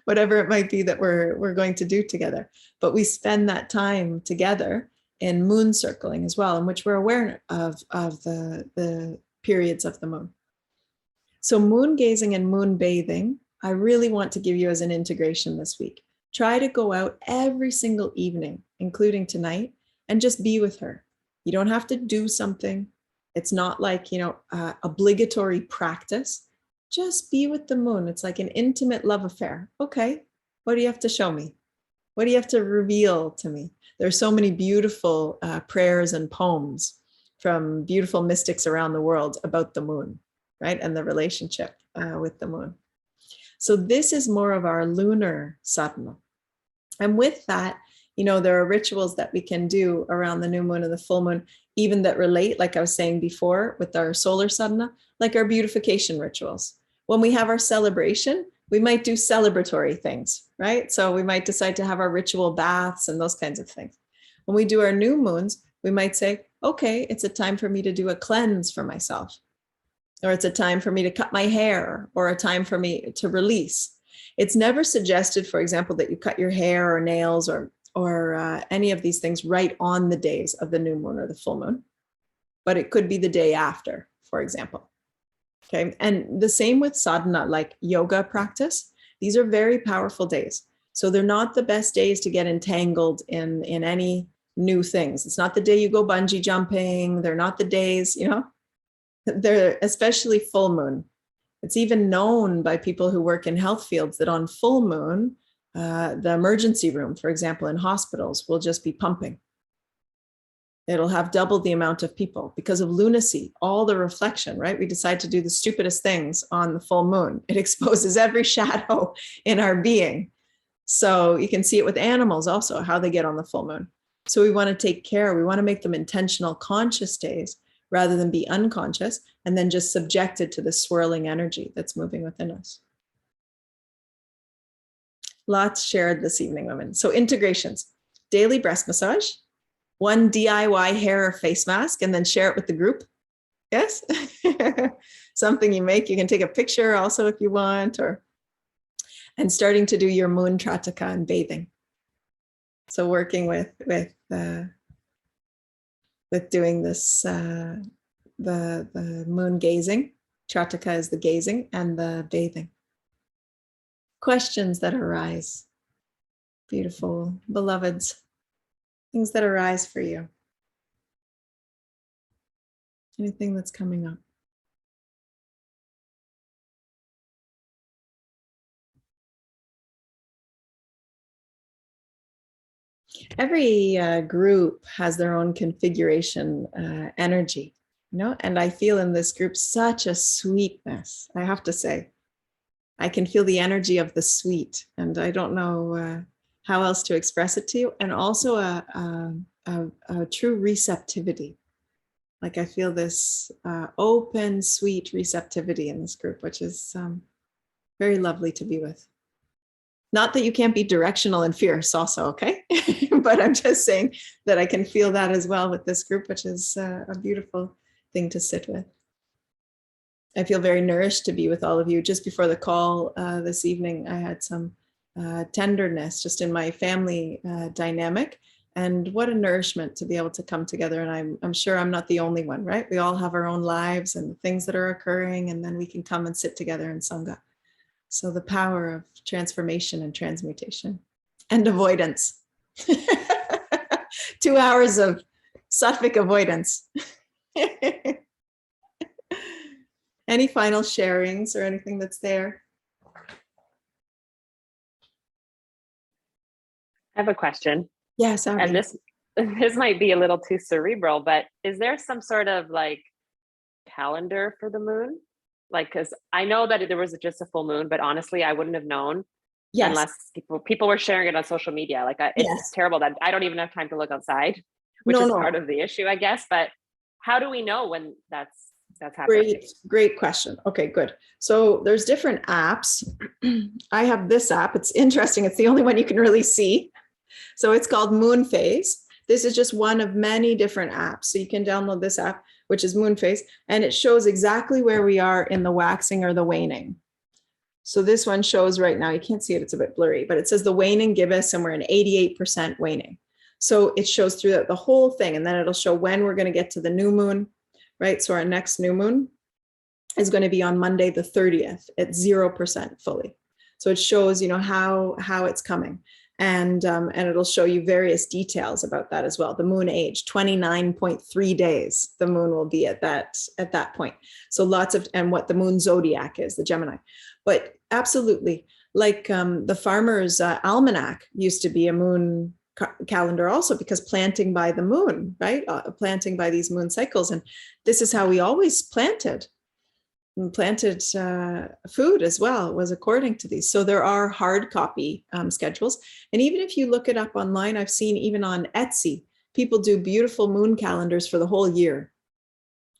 whatever it might be that we're going to do together. But we spend that time together in moon circling as well, in which we're aware of the periods of the moon. So moon gazing and moon bathing, I really want to give you as an integration this week. Try to go out every single evening, including tonight, and just be with her. You don't have to do something. It's not like, obligatory practice. Just be with the moon. It's like an intimate love affair. Okay, what do you have to show me? What do you have to reveal to me? There's so many beautiful prayers and poems from beautiful mystics around the world about the moon, right? And the relationship with the moon. So this is more of our lunar sadhana. And with that, there are rituals that we can do around the new moon and the full moon, even that relate, like I was saying before, with our solar sadhana, like our beautification rituals. When we have our celebration, we might do celebratory things, right? So we might decide to have our ritual baths and those kinds of things. When we do our new moons, we might say, okay, it's a time for me to do a cleanse for myself, or it's a time for me to cut my hair, or a time for me to release. It's never suggested, for example, that you cut your hair or nails or any of these things right on the days of the new moon or the full moon, but it could be the day after, for example. Okay, and the same with sadhana, like yoga practice. These are very powerful days. So they're not the best days to get entangled in any new things. It's not the day you go bungee jumping. They're not the days, they're especially full moon. It's even known by people who work in health fields that on full moon, the emergency room, for example, in hospitals will just be pumping. It'll have double the amount of people because of lunacy, all the reflection, right? We decide to do the stupidest things on the full moon. It exposes every shadow in our being. So you can see it with animals also, how they get on the full moon. So we want to take care. We want to make them intentional, conscious days rather than be unconscious and then just subjected to the swirling energy that's moving within us. Lots shared this evening, women. So integrations, daily breast massage, one DIY hair or face mask, and then share it with the group. Yes. Something you make, you can take a picture also if you want, and starting to do your moon trataka and bathing. So working with doing this, the moon gazing, trataka is the gazing, and the bathing. Questions that arise, beautiful beloveds, things that arise for you. Anything that's coming up. Every group has their own configuration energy, and I feel in this group such a sweetness, I have to say. I can feel the energy of the sweet, and I don't know how else to express it to you. And also a true receptivity. Like I feel this open, sweet receptivity in this group, which is very lovely to be with. Not that you can't be directional and fierce also, okay? But I'm just saying that I can feel that as well with this group, which is a beautiful thing to sit with. I feel very nourished to be with all of you. Just before the call this evening, I had some tenderness just in my family dynamic. And what a nourishment to be able to come together. And I'm sure I'm not the only one, right? We all have our own lives and things that are occurring, and then we can come and sit together in Sangha. So the power of transformation and transmutation and avoidance. 2 hours of sattvic avoidance. Any final sharings or anything that's there? I have a question. Yes. And this might be a little too cerebral, but is there some sort of like calendar for the moon? Like, because I know that there was just a full moon, but honestly, I wouldn't have known unless people were sharing it on social media. Like, it's terrible that I don't even have time to look outside, which is part of the issue, I guess. But how do we know when that's happening? Great question. Okay, good. So there's different apps. I have this app. It's interesting. It's the only one you can really see. So it's called Moon Phase. This is just one of many different apps. So you can download this app, which is Moon Phase, and it shows exactly where we are in the waxing or the waning. So this one shows right now, you can't see it, it's a bit blurry, but it says the waning gibbous, and we're in 88% waning. So it shows through the whole thing, and then it'll show when we're going to get to the new moon, right? So our next new moon is going to be on Monday, the 30th at 0% fully. So it shows, how it's coming. And it'll show you various details about that as well. The moon age, 29.3 days, the moon will be at that point. So lots of, and what the moon zodiac is, the Gemini. But absolutely, like the farmer's almanac used to be a moon calendar also, because planting by the moon, right? Planting by these moon cycles. And this is how we always planted food as well, was according to these. So there are hard copy schedules. And even if you look it up online, I've seen even on Etsy, people do beautiful moon calendars for the whole year.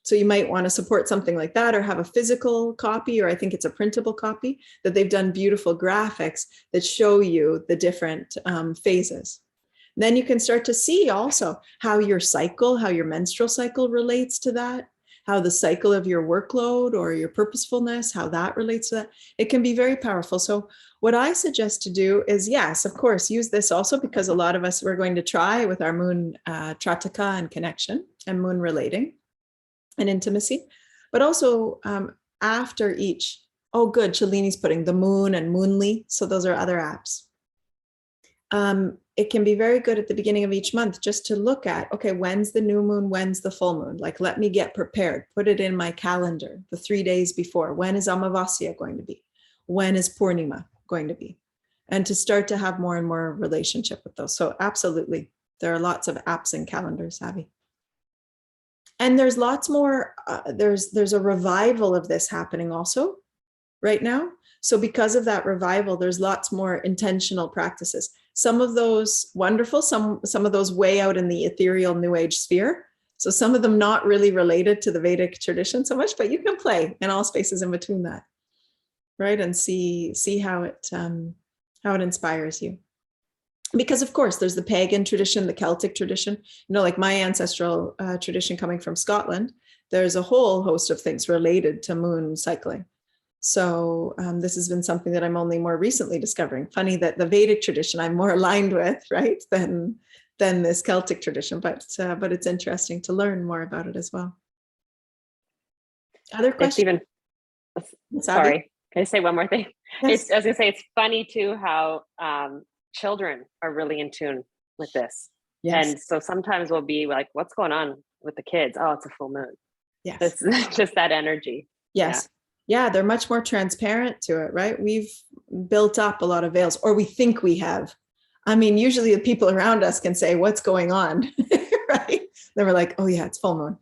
So you might want to support something like that, or have a physical copy, or I think it's a printable copy, that they've done beautiful graphics that show you the different phases. Then you can start to see also how your cycle, how your menstrual cycle relates to that, how the cycle of your workload or your purposefulness, how that relates to that. It can be very powerful. So what I suggest to do is, yes, of course, use this also, because a lot of us, we're going to try with our moon trataka and connection and moon relating and intimacy, but also after each, oh good, Shalini's putting the moon and Moonly. So those are other apps. It can be very good at the beginning of each month just to look at, okay, when's the new moon, when's the full moon? Like, let me get prepared, put it in my calendar the 3 days before. When is Amavasya going to be? When is Purnima going to be? And to start to have more and more relationship with those. So absolutely, there are lots of apps and calendars, Abby. And there's lots more, there's a revival of this happening also right now. So because of that revival, there's lots more intentional practices. Some of those wonderful, some of those way out in the ethereal new age sphere. So some of them not really related to the Vedic tradition so much, but you can play in all spaces in between that, right? And see how it inspires you. Because of course, there's the pagan tradition, the Celtic tradition, you know, like my ancestral tradition coming from Scotland, there's a whole host of things related to moon cycling. So this has been something that I'm only more recently discovering. Funny that the Vedic tradition I'm more aligned with, right, than this Celtic tradition, but it's interesting to learn more about it as well. Other questions? Sorry, can I say one more thing? Yes. I was gonna say, it's funny too how children are really in tune with this. Yes. And so sometimes we'll be like, what's going on with the kids? Oh, it's a full moon. Yes. It's just that energy. Yes. Yeah, they're much more transparent to it, right? We've built up a lot of veils, or we think we have. I mean, usually the people around us can say, what's going on, right? Then we're like, oh yeah, it's full moon.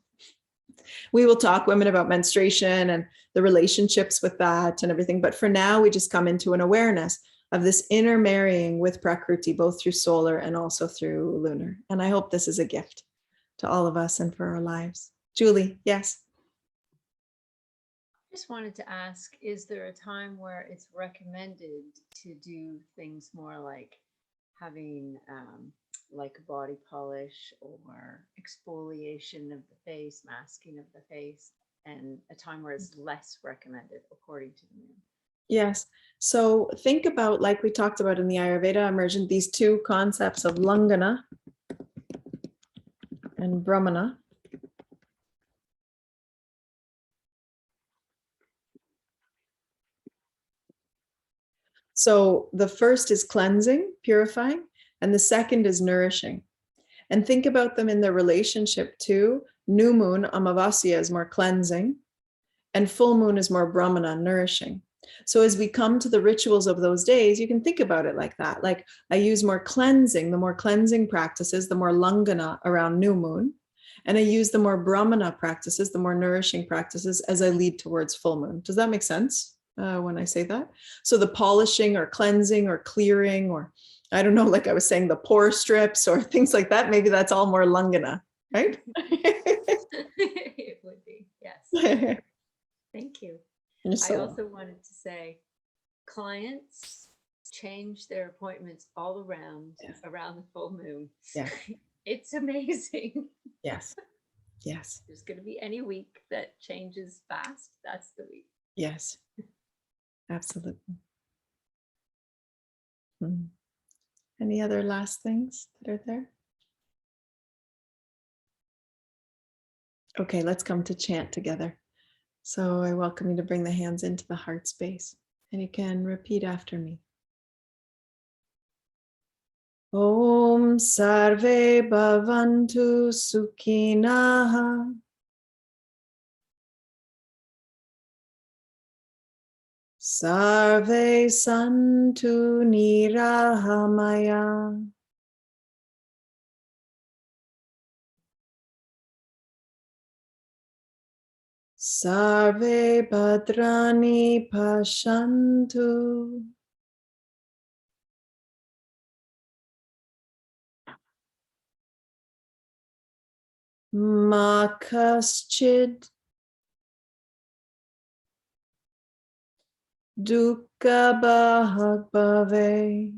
We will talk women about menstruation and the relationships with that and everything. But for now, we just come into an awareness of this inner marrying with Prakriti, both through solar and also through lunar. And I hope this is a gift to all of us and for our lives. Julie, yes. Just wanted to ask, is there a time where it's recommended to do things more like having like a body polish or exfoliation of the face, masking of the face, and a time where it's less recommended according to the moon? Yes. So think about, like we talked about in the Ayurveda immersion, these two concepts of Lingana and Brahmana. So the first is cleansing, purifying, and the second is nourishing. And think about them in their relationship to new moon, Amavasya, is more cleansing, and full moon is more Brahmana, nourishing. So as we come to the rituals of those days, you can think about it like that. Like, I use more cleansing, the more cleansing practices, the more Lingana around new moon. And I use the more Brahmana practices, the more nourishing practices as I lead towards full moon. Does that make sense when I say that? So the polishing or cleansing or clearing, or I don't know, like I was saying, the pore strips or things like that, maybe that's all more Lingana, right? It would be, yes. Thank you. I also wanted to say, clients change their appointments all around the full moon. Yeah. It's amazing. Yes. Yes. There's going to be any week that changes fast. That's the week. Yes. Absolutely. Any other last things that are there? Okay, let's come to chant together. So I welcome you to bring the hands into the heart space, and you can repeat after me. Om Sarve Bhavantu Sukhinaha. Sarve Santu Nirahamaya. Sarve Bhadrani Pashantu. Ma kaschid dukkha bhag bhave.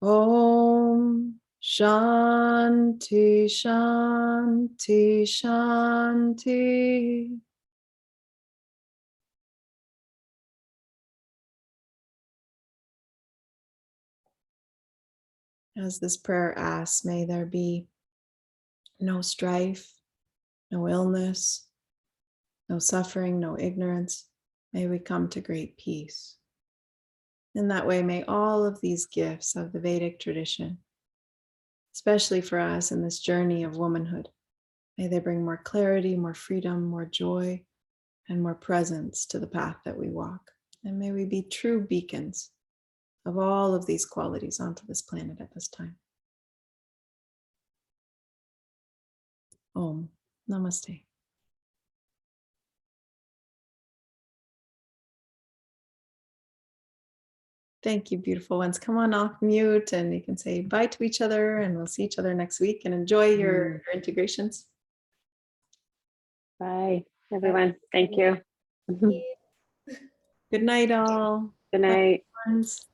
Om Shanti Shanti Shanti. As this prayer asks, may there be no strife, no illness, no suffering, no ignorance. May we come to great peace. In that way, may all of these gifts of the Vedic tradition, especially for us in this journey of womanhood, may they bring more clarity, more freedom, more joy, and more presence to the path that we walk. And may we be true beacons of all of these qualities onto this planet at this time. Om. Namaste. Thank you, beautiful ones. Come on off mute and you can say bye to each other, and we'll see each other next week, and enjoy your integrations. Bye, everyone. Thank you. Good night, all. Good night. Bye, friends.